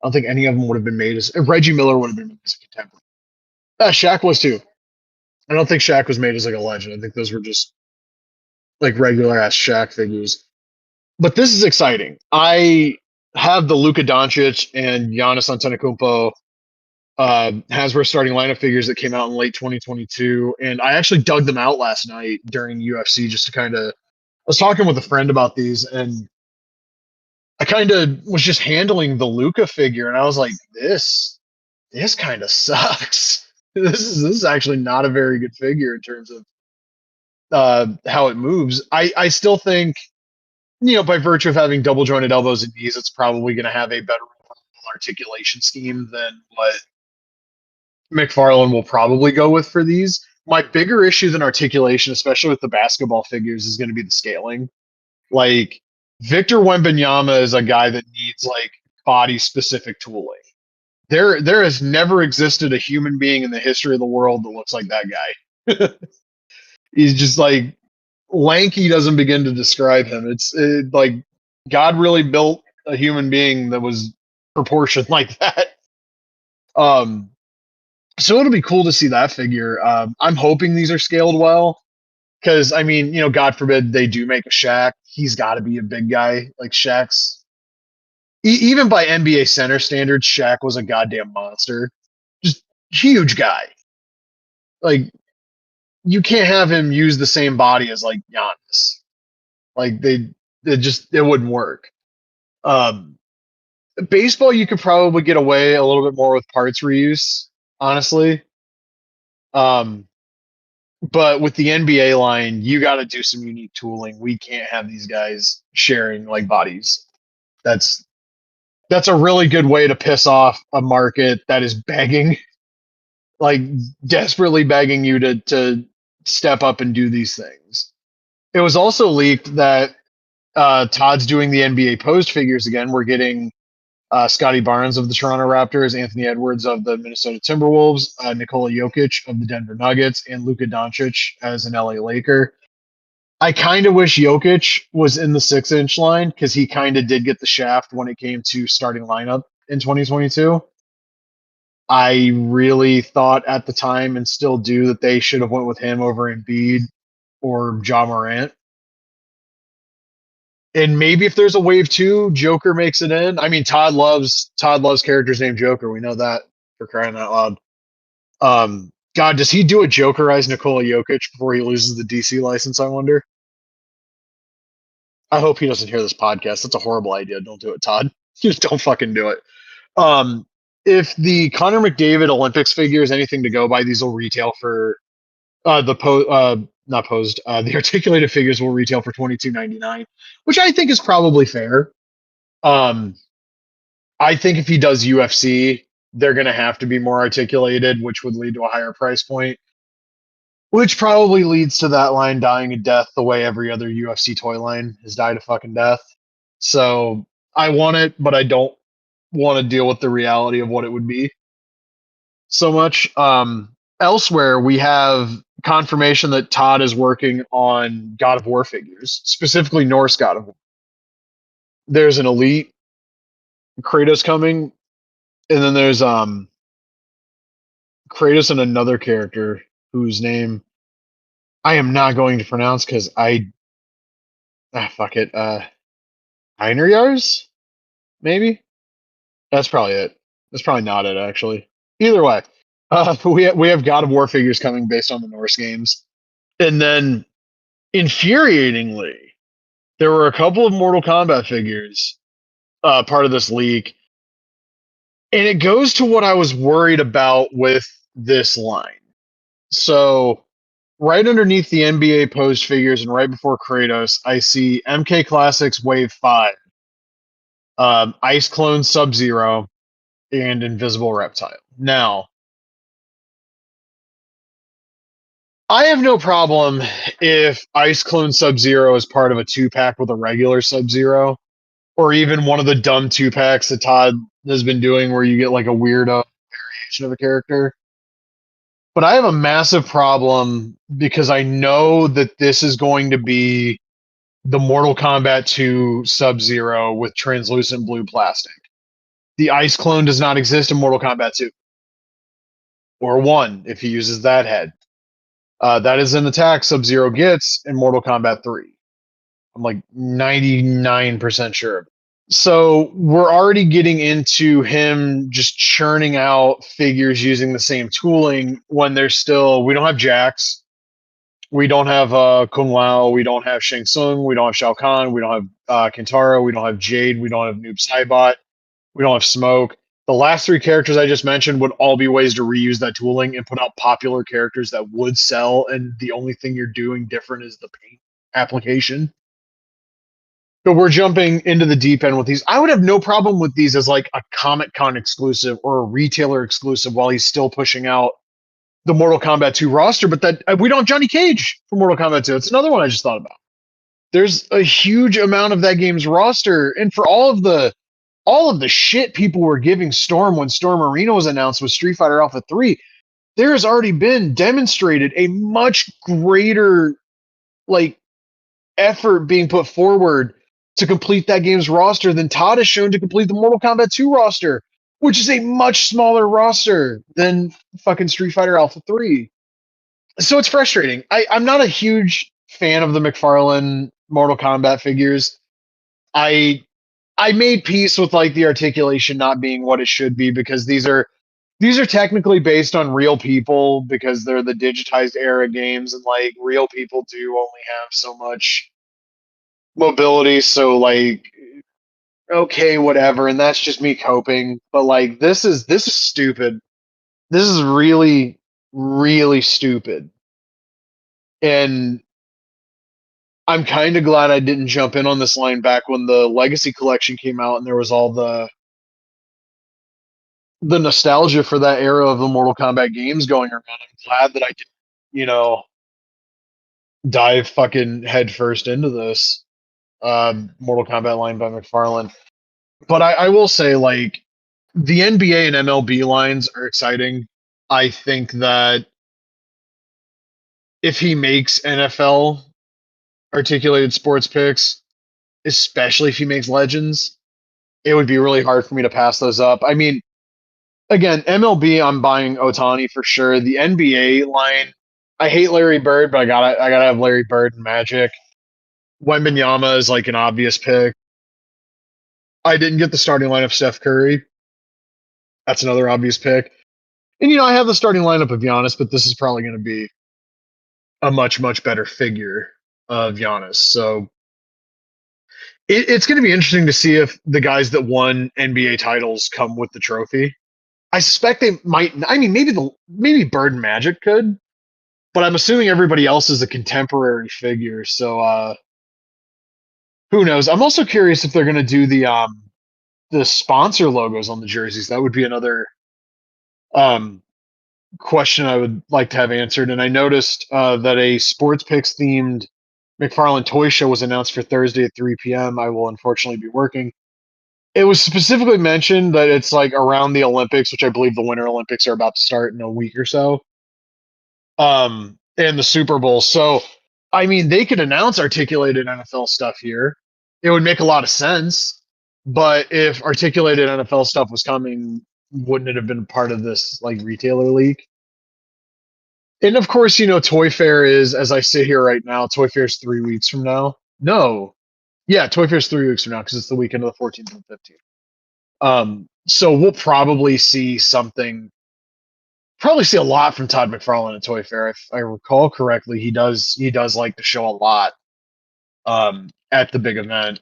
don't think any of them would have been made as Reggie Miller would have been made as a contemporary. Shaq was too. I don't think Shaq was made as like a legend. I think those were just like regular ass Shaq figures. But this is exciting. I have the Luka Doncic and Giannis Antetokounmpo Hasbro starting lineup figures that came out in late 2022, and I actually dug them out last night during UFC just to kind of. I was talking with a friend about these, and I kind of was just handling the Luka figure, and I was like, this kind of sucks. This is actually not a very good figure in terms of how it moves. I still think, by virtue of having double jointed elbows and knees, it's probably going to have a better articulation scheme than what McFarlane will probably go with for these. My bigger issue than articulation, especially with the basketball figures, is going to be the scaling. Like, Victor Wembanyama is a guy that needs like body specific tooling. There has never existed a human being in the history of the world that looks like that guy. He's just like lanky doesn't begin to describe him. It's like God really built a human being that was proportioned like that. So it'll be cool to see that figure. I'm hoping these are scaled well, because I mean, God forbid they do make a Shaq. He's got to be a big guy. Like Shaq's, even by NBA center standards, Shaq was a goddamn monster. Just huge guy. Like, you can't have him use the same body as like Giannis. Like it wouldn't work. Baseball, you could probably get away a little bit more with parts reuse, honestly. Um, but with the NBA line, you got to do some unique tooling. We can't have these guys sharing like bodies. That's that's a really good way to piss off a market that is begging, like desperately begging you to step up and do these things. It was also leaked that Todd's doing the NBA posed figures again. We're getting Scotty Barnes of the Toronto Raptors, Anthony Edwards of the Minnesota Timberwolves, Nikola Jokic of the Denver Nuggets, and Luka Doncic as an LA Laker. I kind of wish Jokic was in the 6-inch line because he kind of did get the shaft when it came to starting lineup in 2022. I really thought at the time and still do that they should have went with him over Embiid or Ja Morant. And maybe if there's a wave two, Joker makes it in. I mean, Todd loves characters named Joker. We know that, for crying out loud. God, does he do a Jokerize Nikola Jokic before he loses the DC license? I wonder. I hope he doesn't hear this podcast. That's a horrible idea. Don't do it, Todd. Just don't fucking do it. Um, if the Connor McDavid Olympics figure is anything to go by, these will retail for not posed. The articulated figures will retail for $22.99, which I think is probably fair. Um, I think if he does UFC, they're going to have to be more articulated, which would lead to a higher price point, which probably leads to that line dying a death the way every other UFC toy line has died a fucking death. So I want it, but I don't want to deal with the reality of what it would be so much. Elsewhere, we have confirmation that Todd is working on God of War figures, specifically Norse God of War. There's an elite Kratos coming, and then there's Kratos and another character whose name I am not going to pronounce because fuck it. Einarjars? Maybe? That's probably it. That's probably not it, actually. Either way, we have God of War figures coming based on the Norse games. And then, infuriatingly, there were a couple of Mortal Kombat figures part of this leak. And it goes to what I was worried about with this line. So, right underneath the NBA posed figures and right before Kratos, I see MK Classics Wave 5, Ice Clone Sub Zero, and Invisible Reptile. Now, I have no problem if Ice Clone Sub Zero is part of a 2-pack with a regular Sub Zero, or even one of the dumb 2-packs that Todd has been doing where you get like a weirdo variation of a character. But I have a massive problem because I know that this is going to be the Mortal Kombat 2 Sub Zero with translucent blue plastic. The Ice Clone does not exist in Mortal Kombat 2 or 1 if he uses that head. That is an attack Sub Zero gets in Mortal Kombat 3. I'm like 99% sure. So we're already getting into him just churning out figures using the same tooling when there's still, we don't have Jax, we don't have Kung Lao, we don't have Shang Tsung, we don't have Shao Kahn, we don't have Kintaro, we don't have Jade, we don't have Noob Saibot, we don't have Smoke. The last 3 characters I just mentioned would all be ways to reuse that tooling and put out popular characters that would sell, and the only thing you're doing different is the paint application. But we're jumping into the deep end with these. I would have no problem with these as like a Comic Con exclusive or a retailer exclusive while he's still pushing out the Mortal Kombat 2 roster. But that we don't have Johnny Cage for Mortal Kombat 2. It's another one I just thought about. There's a huge amount of that game's roster, and for all of the shit people were giving Storm when Storm Arena was announced with Street Fighter Alpha 3, there has already been demonstrated a much greater like effort being put forward to complete that game's roster than Todd has shown to complete the Mortal Kombat 2 roster, which is a much smaller roster than fucking Street Fighter Alpha 3. So it's frustrating. I'm not a huge fan of the McFarlane Mortal Kombat figures. I made peace with like the articulation not being what it should be because these are technically based on real people because they're the digitized era games and like real people do only have so much mobility, so like okay, whatever, and that's just me coping. But like this is stupid. This is really really stupid. And I'm kind of glad I didn't jump in on this line back when the Legacy Collection came out and there was all the nostalgia for that era of the Mortal Kombat games going around. I'm glad that I didn't, you know, dive fucking headfirst into this Mortal Kombat line by McFarlane. But I will say, like, the NBA and MLB lines are exciting. I think that if he makes NFL articulated sports picks, especially if he makes Legends, it would be really hard for me to pass those up. I mean, again, MLB, I'm buying Otani for sure. The NBA line, I hate Larry Bird, but I gotta have Larry Bird and Magic. Wembanyama is like an obvious pick. I didn't get the starting lineup Steph Curry. That's another obvious pick. And I have the starting lineup of Giannis, but this is probably going to be a much better figure of Giannis. So it's going to be interesting to see if the guys that won NBA titles come with the trophy. I suspect they might. I mean, maybe Bird and Magic could, but I'm assuming everybody else is a contemporary figure. So who knows? I'm also curious if they're going to do the sponsor logos on the jerseys. That would be another um, question I would like to have answered. And I noticed that a sports picks themed McFarlane toy show was announced for Thursday at 3 p.m. I will unfortunately be working. It was specifically mentioned that it's like around the Olympics, which I believe the Winter Olympics are about to start in a week or so, and the Super Bowl. So, I mean, they could announce articulated NFL stuff here. It would make a lot of sense. But if articulated NFL stuff was coming, wouldn't it have been part of this like retailer leak? And of course, Toy Fair is, as I sit here right now, Toy Fair is 3 weeks from now. No. Yeah, Toy Fair is 3 weeks from now because it's the weekend of the 14th and 15th. So we'll probably see a lot from Todd McFarlane at Toy Fair. If I recall correctly, he does like to show a lot at the big event.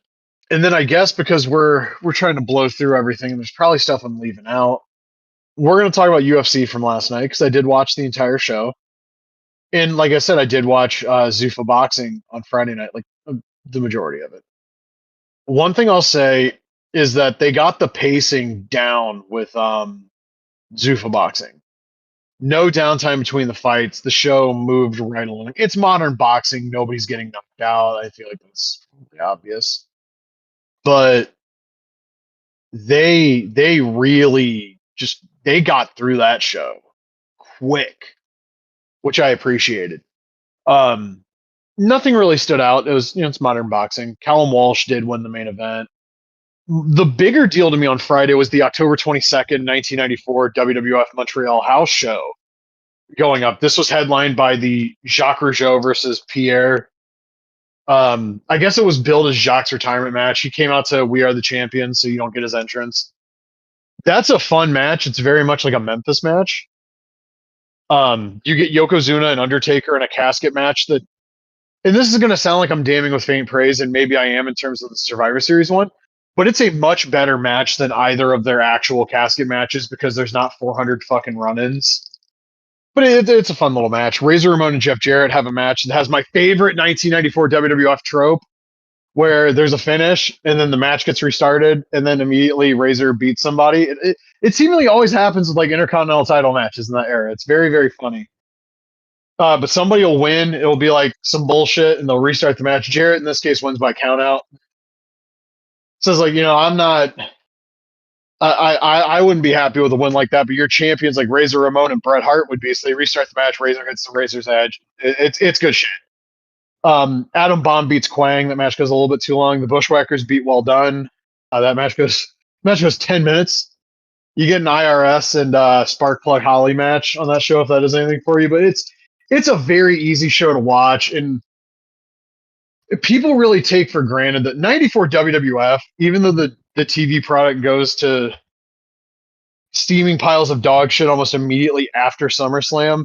And then I guess because we're trying to blow through everything, and there's probably stuff I'm leaving out. We're going to talk about UFC from last night because I did watch the entire show. And like I said, I did watch ZUFFA Boxing on Friday night, like the majority of it. One thing I'll say is that they got the pacing down with ZUFFA Boxing. No downtime between the fights. The show moved right along. It's modern boxing. Nobody's getting knocked out. I feel like that's probably obvious. But they really just they got through that show quick, which I appreciated. Um, Nothing really stood out. It was, it's modern boxing. Callum Walsh did win the main event. The bigger deal to me on Friday was the October 22nd, 1994 WWF Montreal House show going up. This was headlined by the Jacques Rougeau versus Pierre. I guess it was billed as Jacques' retirement match. He came out to We Are the Champions, so you don't get his entrance. That's a fun match. It's very much like a Memphis match. You get Yokozuna and Undertaker in a casket match and this is going to sound like I'm damning with faint praise, and maybe I am in terms of the Survivor Series one, but it's a much better match than either of their actual casket matches because there's not 400 fucking run-ins. But it's a fun little match. Razor Ramon and Jeff Jarrett have a match that has my favorite 1994 WWF trope, where there's a finish and then the match gets restarted and then immediately Razor beats somebody. It seemingly always happens with like intercontinental title matches in that era. It's very funny. But somebody will win. It'll be like some bullshit, and they'll restart the match. Jarrett, in this case, wins by countout. Says like, I'm not. I wouldn't be happy with a win like that, but your champions like Razor Ramon and Bret Hart would be. So they restart the match. Razor hits the Razor's edge. It's good shit. Adam Bomb beats Quang. That match goes a little bit too long. The Bushwhackers beat Well Done. That match goes 10 minutes. You get an IRS and Sparkplug Holly match on that show if that is anything for you. But it's a very easy show to watch, and people really take for granted that 94 WWF, even though the TV product goes to steaming piles of dog shit almost immediately after SummerSlam,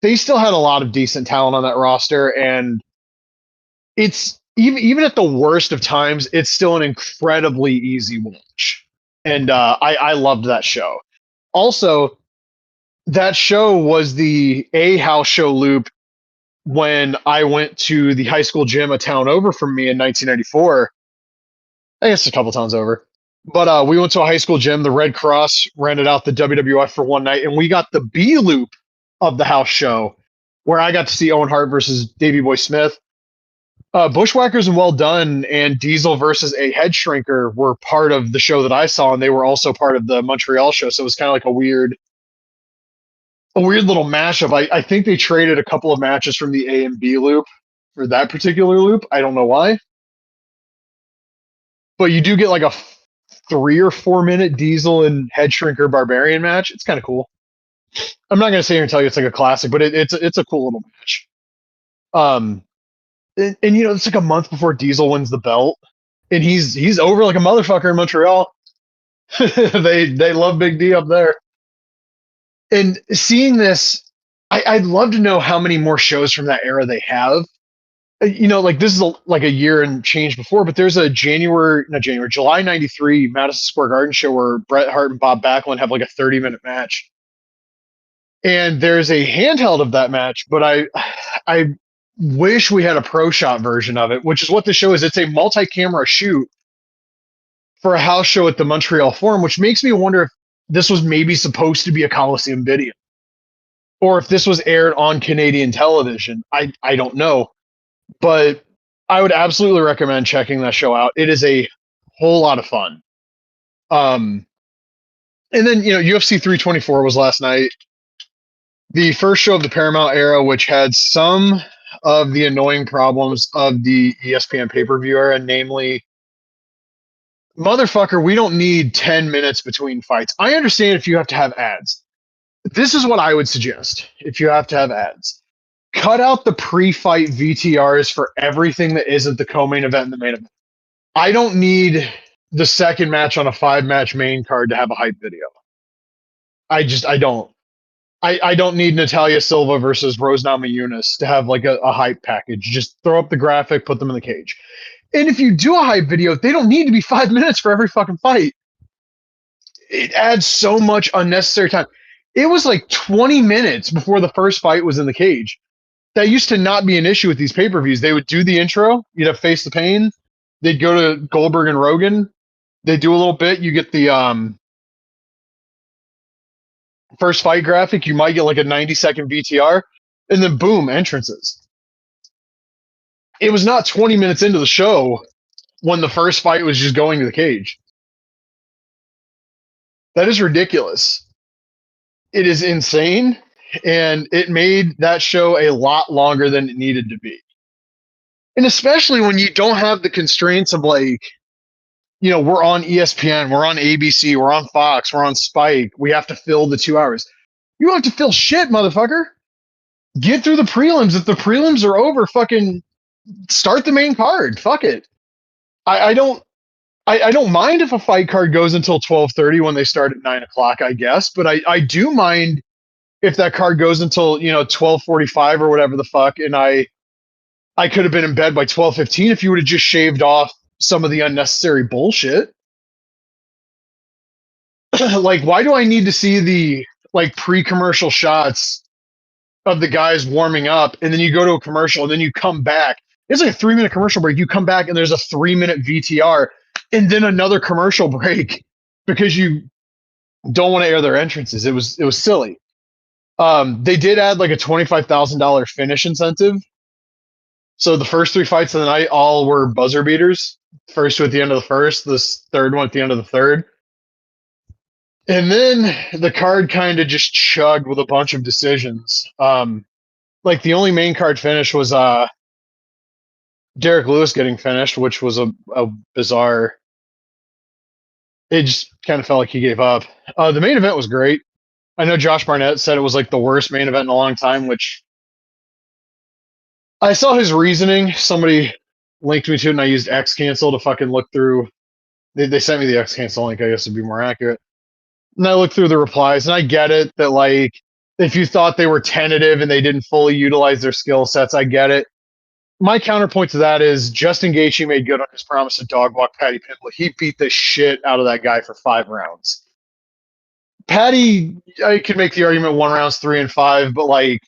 they still had a lot of decent talent on that roster, and it's even at the worst of times, it's still an incredibly easy watch. And I loved that show. Also, that show was the A house show loop when I went to the high school gym a town over from me in 1994. I guess a couple towns over. But we went to a high school gym. The Red Cross rented out the WWF for one night, and we got the B loop of the house show where I got to see Owen Hart versus Davey Boy Smith. Bushwhackers and Well Done and Diesel versus a Head Shrinker were part of the show that I saw, and they were also part of the Montreal show. So it was kind of like a weird little mashup. I think they traded a couple of matches from the A and B loop for that particular loop. I don't know why, but you do get like a 3 or 4 minute Diesel and Head Shrinker Barbarian match. It's kind of cool. I'm not gonna sit here and tell you it's like a classic, but it's a cool little match. And you know it's like a month before Diesel wins the belt, and he's over like a motherfucker in Montreal. They love Big D up there. And seeing this, I'd love to know how many more shows from that era they have. You know, like this is like a year and change before, but there's a July '93 Madison Square Garden show where Bret Hart and Bob Backlund have like a 30-minute match. And there's a handheld of that match, but I wish we had a pro shot version of it, which is what the show is. It's a multi-camera shoot for a house show at the Montreal Forum, which makes me wonder if this was maybe supposed to be a Coliseum video or if this was aired on Canadian television. I don't know, but I would absolutely recommend checking that show out. It is a whole lot of fun. And then, you know, UFC 324 was last night. The first show of the Paramount era, which had some of the annoying problems of the ESPN pay-per-view era, namely, motherfucker, we don't need 10 minutes between fights. I understand if you have to have ads. This is what I would suggest if you have to have ads. Cut out the pre-fight VTRs for everything that isn't the co-main event and the main event. I don't need the second match on a 5-match main card to have a hype video. I don't. I don't need Natalia Silva versus Rose Namajunas to have like a hype package. Just throw up the graphic, put them in the cage. And if you do a hype video, they don't need to be 5 minutes for every fucking fight. It adds so much unnecessary time. It was like 20 minutes before the first fight was in the cage. That used to not be an issue with these pay-per-views. They would do the intro, you'd have Face the Pain, they'd go to Goldberg and Rogan, they do a little bit, you get the first fight graphic, you might get like a 90-second VTR, and then boom, entrances. It was not 20 minutes into the show when the first fight was just going to the cage. That is ridiculous. It is insane, and it made that show a lot longer than it needed to be. And especially when you don't have the constraints of like, you know, we're on ESPN, we're on ABC, we're on Fox, we're on Spike. We have to fill the 2 hours. You don't have to fill shit, motherfucker. Get through the prelims. If the prelims are over, fucking start the main card. Fuck it. I don't mind if a fight card goes until 12:30 when they start at 9 o'clock, I guess. But I do mind if that card goes until, you know, 12:45 or whatever the fuck, and I could have been in bed by 12:15 if you would have just shaved off some of the unnecessary bullshit. Like, why do I need to see the like pre-commercial shots of the guys warming up, and then you go to a commercial, and then you come back? It's like a 3-minute commercial break. You come back, and there's a 3-minute VTR, and then another commercial break because you don't want to air their entrances. It was silly. They did add like a $25,000 finish incentive. So the first 3 fights of the night all were buzzer beaters. First two at the end of the first, this third one at the end of the third. And then the card kind of just chugged with a bunch of decisions. Like the only main card finish was Derek Lewis getting finished, which was a bizarre. It just kind of felt like he gave up. The main event was great. I know Josh Barnett said it was like the worst main event in a long time, which I saw his reasoning. Somebody linked me to it, and I used X cancel to fucking look through. They sent me the X cancel link, I guess would be more accurate. And I looked through the replies, and I get it that like if you thought they were tentative and they didn't fully utilize their skill sets, I get it. My counterpoint to that is Justin Gaethje made good on his promise to dog walk Paddy Pimblett. He beat the shit out of that guy for 5 rounds. Patty, I could make the argument 1 rounds 3 and 5, but like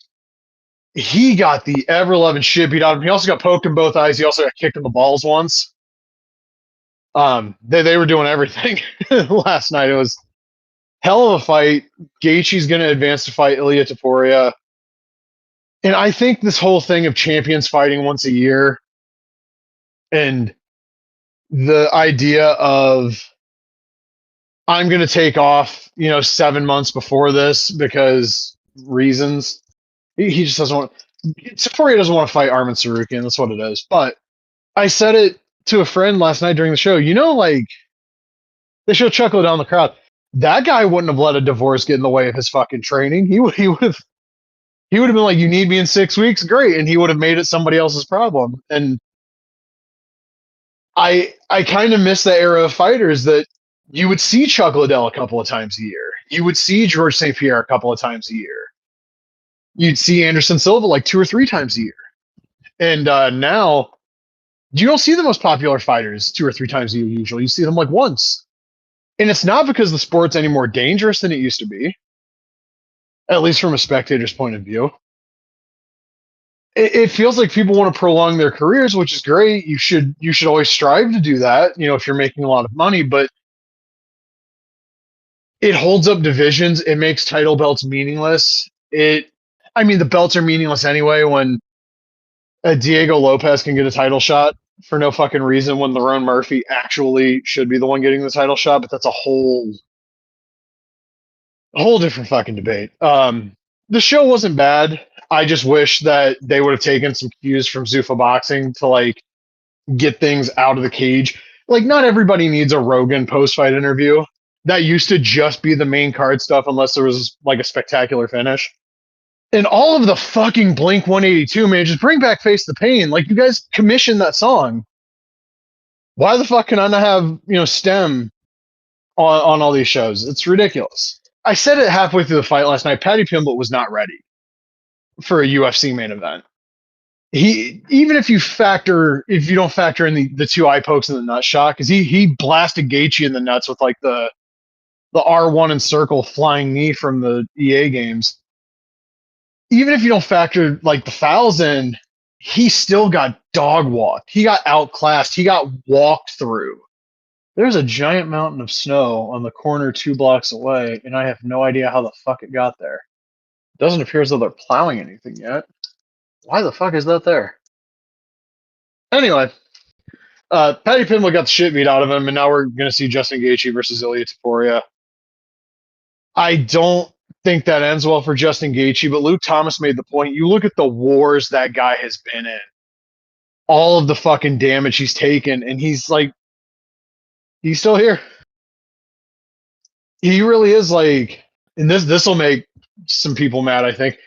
he got the ever loving shit beat out of him. He also got poked in both eyes. He also got kicked in the balls once. They were doing everything last night. It was hell of a fight. Gaethje's going to advance to fight Ilia Topuria. And I think this whole thing of champions fighting once a year and the idea of I'm going to take off, 7 months before this because reasons. He just doesn't want. Topuria doesn't want to fight Arman Tsarukyan. That's what it is. But I said it to a friend last night during the show. Like they show Chuckle down the crowd. That guy wouldn't have let a divorce get in the way of his fucking training. He would have been like, "You need me in 6 weeks, great," and he would have made it somebody else's problem. And I kind of miss that era of fighters that you would see Chuck Liddell a couple of times a year. You would see George St. Pierre a couple of times a year. You'd see Anderson Silva like 2 or 3 times a year. And now you don't see the most popular fighters 2 or 3 times a year usually. You see them like once. And it's not because the sport's any more dangerous than it used to be, at least from a spectator's point of view. It feels like people want to prolong their careers, which is great. You should always strive to do that, if you're making a lot of money, but it holds up divisions. It makes title belts meaningless. The belts are meaningless anyway when Diego Lopez can get a title shot for no fucking reason when Lerone Murphy actually should be the one getting the title shot, but that's a whole different fucking debate. The show wasn't bad. I just wish that they would have taken some cues from Zuffa Boxing to like get things out of the cage. Like not everybody needs a Rogan post-fight interview. That used to just be the main card stuff unless there was like a spectacular finish. And all of the fucking Blink 182, man, just bring back Face the Pain. Like you guys commissioned that song. Why the fuck can I not have, STEM on all these shows? It's ridiculous. I said it halfway through the fight last night. Paddy Pimblett was not ready for a UFC main event. Even if you don't factor in the 2 eye pokes and the nut shot, because he blasted Gaethje in the nuts with like the R1 and circle flying knee from the EA games. Even if you don't factor like the fouls in, he still got dog walked. He got outclassed. He got walked through. There's a giant mountain of snow on the corner 2 blocks away, and I have no idea how the fuck it got there. It doesn't appear as though they're plowing anything yet. Why the fuck is that there? Anyway, Paddy Pimblett got the shit beat out of him, and now we're going to see Justin Gaethje versus Ilia Topuria. I don't think that ends well for Justin Gaethje, but Luke Thomas made the point. You look at the wars that guy has been in, all of the fucking damage he's taken, and he's still here. He really is like, and this will make some people mad, I think.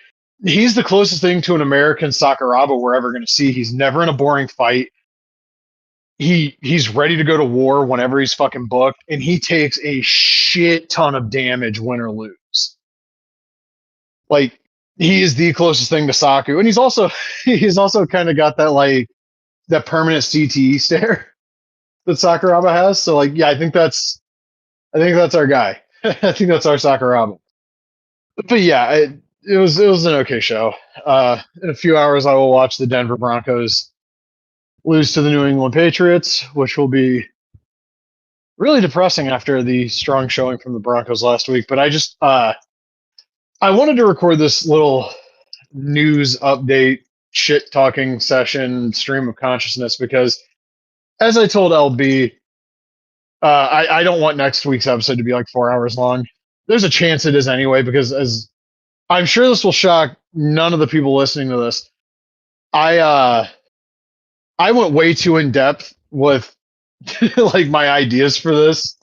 He's the closest thing to an American Sakuraba we're ever going to see. He's never in a boring fight. He's ready to go to war whenever he's fucking booked, and he takes a shit ton of damage, win or lose. Like he is the closest thing to Saku, and he's also kind of got that like that permanent CTE stare that Sakuraba has. So like, yeah, I think that's our guy. I think that's our Sakuraba. But yeah, it was an okay show. In a few hours, I will watch the Denver Broncos lose to the New England Patriots, which will be really depressing after the strong showing from the Broncos last week. But I wanted to record this little news update, shit talking session, stream of consciousness, because as I told LB, I don't want next week's episode to be like 4 hours long. There's a chance it is anyway, because as I'm sure this will shock none of the people listening to this. I went way too in depth with like my ideas for this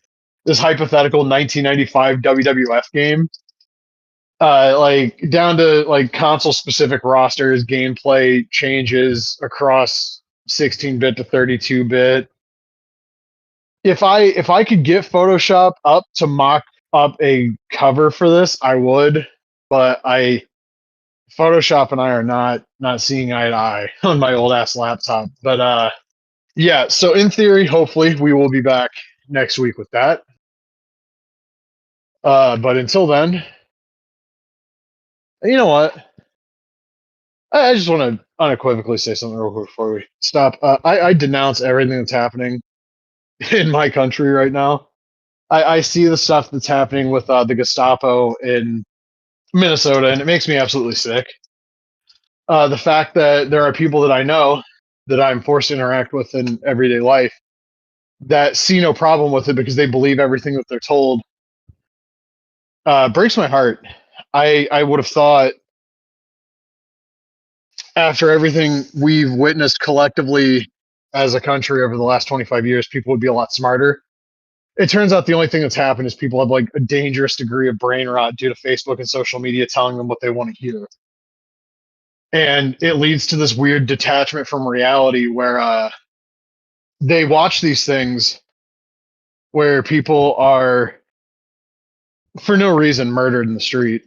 hypothetical 1995 WWF game. Like down to like console specific rosters, gameplay changes across 16-bit to 32-bit. If I could get Photoshop up to mock up a cover for this, I would, but Photoshop and I are not seeing eye to eye on my old ass laptop. But yeah, so in theory, hopefully we will be back next week with that. But until then, you know what? I just want to unequivocally say something real quick before we stop. I denounce everything that's happening in my country right now. I see the stuff that's happening with the Gestapo in Minnesota, and it makes me absolutely sick. The fact that there are people that I know that I'm forced to interact with in everyday life that see no problem with it because they believe everything that they're told breaks my heart. I would have thought after everything we've witnessed collectively as a country over the last 25 years, people would be a lot smarter. It turns out the only thing that's happened is people have like a dangerous degree of brain rot due to Facebook and social media telling them what they want to hear. And it leads to this weird detachment from reality where they watch these things where people are, for no reason, murdered in the street.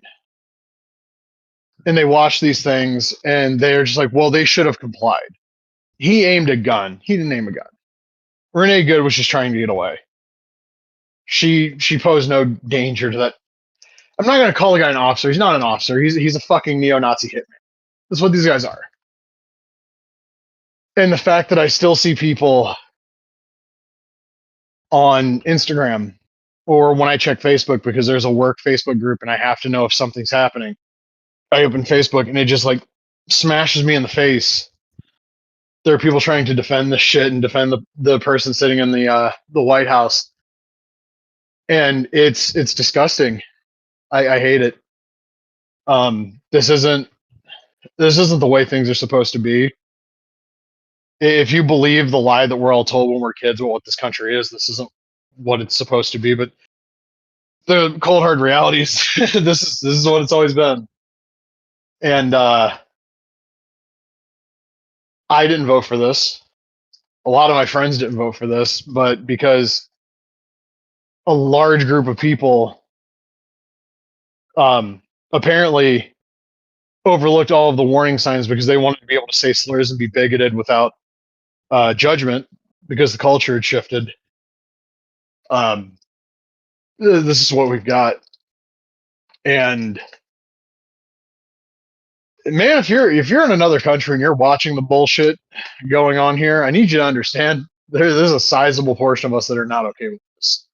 And they watch these things and they're just like, well, they should have complied. He aimed a gun. He didn't aim a gun. Renee Good was just trying to get away. She posed no danger to that. I'm not going to call the guy an officer. He's not an officer. He's a fucking neo-Nazi hitman. That's what these guys are. And the fact that I still see people on Instagram or when I check Facebook because there's a work Facebook group and I have to know if something's happening. I open Facebook and it just like smashes me in the face. There are people trying to defend this shit and defend the person sitting in the White House. And it's disgusting. I hate it. This isn't the way things are supposed to be. If you believe the lie that we're all told when we're kids about what this country is, this isn't what it's supposed to be. But the cold hard reality is this is what it's always been. And I didn't vote for this. A lot of my friends didn't vote for this, but because a large group of people apparently overlooked all of the warning signs because they wanted to be able to say slurs and be bigoted without judgment because the culture had shifted. This is what we've got. And man, if you're in another country and you're watching the bullshit going on here, I need you to understand there's a sizable portion of us that are not okay with this.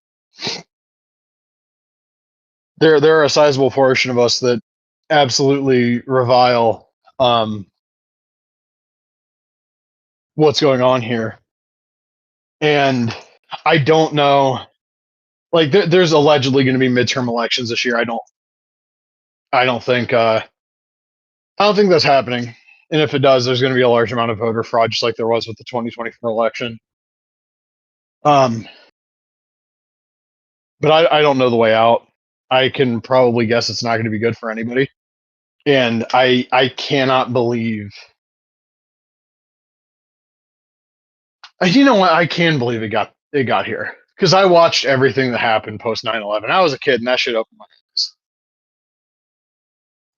There are a sizable portion of us that absolutely revile what's going on here. And I don't know, like there's allegedly going to be midterm elections this year. I don't think that's happening. And if it does, there's going to be a large amount of voter fraud, just like there was with the 2024 election. But I don't know the way out. I can probably guess it's not going to be good for anybody. And I cannot believe. You know what? I can believe it got here because I watched everything that happened post 9/11. I was a kid, and that shit opened my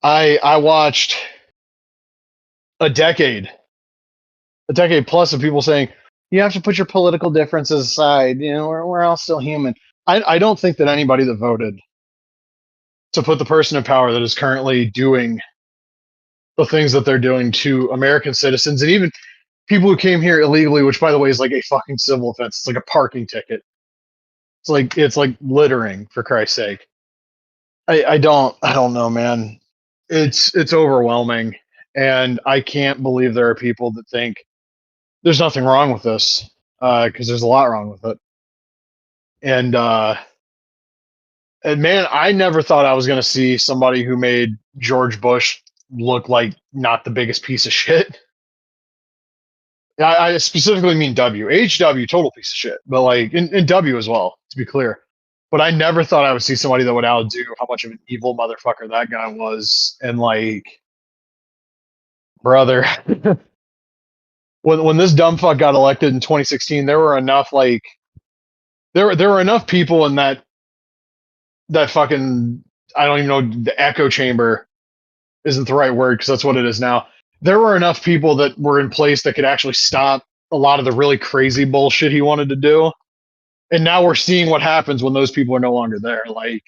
eyes. I watched a decade plus of people saying you have to put your political differences aside. You know, we're all still human. I don't think that anybody that voted to put the person in power that is currently doing the things that they're doing to American citizens and even people who came here illegally, which by the way is like a fucking civil offense. It's like a parking ticket. It's like littering, for Christ's sake. I don't know, man. It's overwhelming, and I can't believe there are people that think there's nothing wrong with this because there's a lot wrong with it. And man, I never thought I was going to see somebody who made George Bush look like not the biggest piece of shit. I specifically mean W. HW, total piece of shit, but like in W as well, to be clear. But I never thought I would see somebody that would outdo how much of an evil motherfucker that guy was. And like, brother, when this dumb fuck got elected in 2016, there were enough like there were enough people in that fucking, I don't even know, the echo chamber isn't the right word because that's what it is now. There were enough people that were in place that could actually stop a lot of the really crazy bullshit he wanted to do. And now we're seeing what happens when those people are no longer there. Like,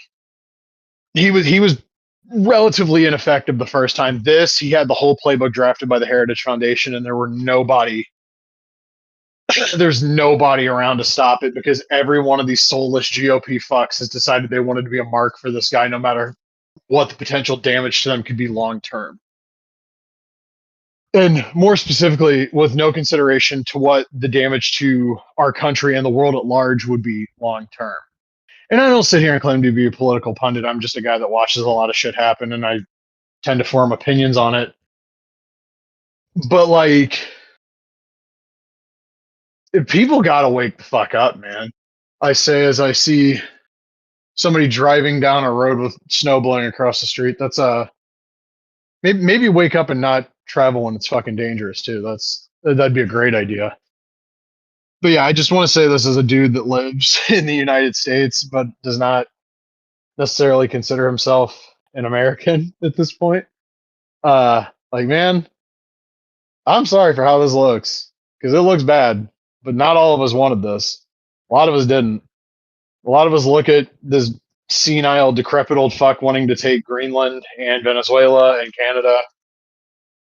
he was relatively ineffective the first time. He had the whole playbook drafted by the Heritage Foundation, and there's nobody around to stop it because every one of these soulless GOP fucks has decided they wanted to be a mark for this guy, no matter what the potential damage to them could be long term. And more specifically, with no consideration to what the damage to our country and the world at large would be long term. And I don't sit here and claim to be a political pundit. I'm just a guy that watches a lot of shit happen, and I tend to form opinions on it. But like, if people gotta wake the fuck up, man. I say as I see somebody driving down a road with snow blowing across the street. That's maybe wake up and not travel when it's fucking dangerous too. That'd be a great idea. But yeah, I just want to say this as a dude that lives in the United States but does not necessarily consider himself an American at this point. Like, man, I'm sorry for how this looks because it looks bad, but not all of us wanted this. A lot of us didn't. A lot of us look at this senile, decrepit old fuck wanting to take Greenland and Venezuela and Canada.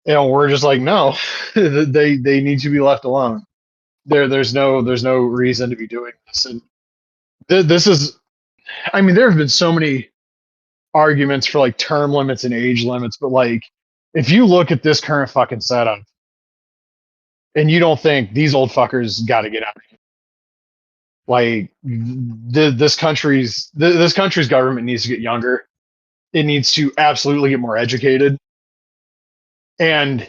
You know, we're just like, no, they need to be left alone. There's no reason to be doing this. And this is, I mean, there have been so many arguments for like term limits and age limits, but like, if you look at this current fucking setup and you don't think these old fuckers got to get out of here, like this country's government needs to get younger. It needs to absolutely get more educated. And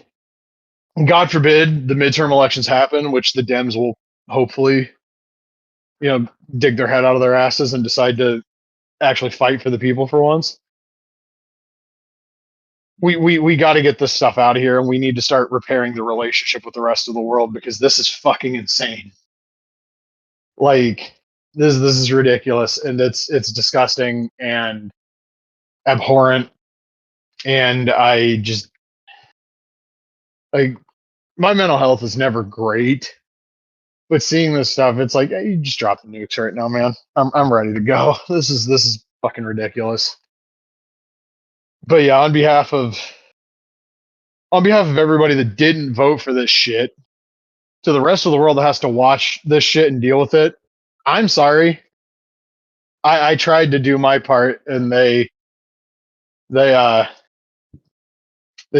God forbid the midterm elections happen, which the Dems will hopefully, dig their head out of their asses and decide to actually fight for the people for once. We got to get this stuff out of here, and we need to start repairing the relationship with the rest of the world because this is fucking insane. Like this is ridiculous, and it's disgusting and abhorrent. And I just like my mental health is never great, but seeing this stuff, it's like, hey, you just drop the nukes right now, man. I'm ready to go. This is fucking ridiculous. But yeah, on behalf of everybody that didn't vote for this shit, to the rest of the world that has to watch this shit and deal with it, I'm sorry. I tried to do my part, and they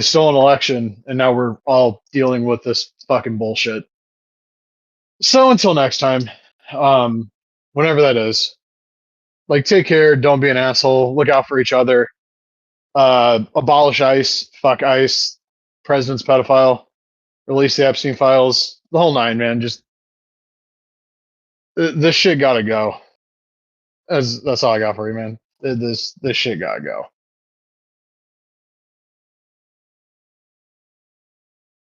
stole an election, and now we're all dealing with this fucking bullshit. So until next time, whenever that is, like, take care. Don't be an asshole. Look out for each other. Abolish ICE. Fuck ICE. President's pedophile. Release the Epstein files. The whole nine, man. Just this shit gotta go. That's all I got for you, man. This shit gotta go.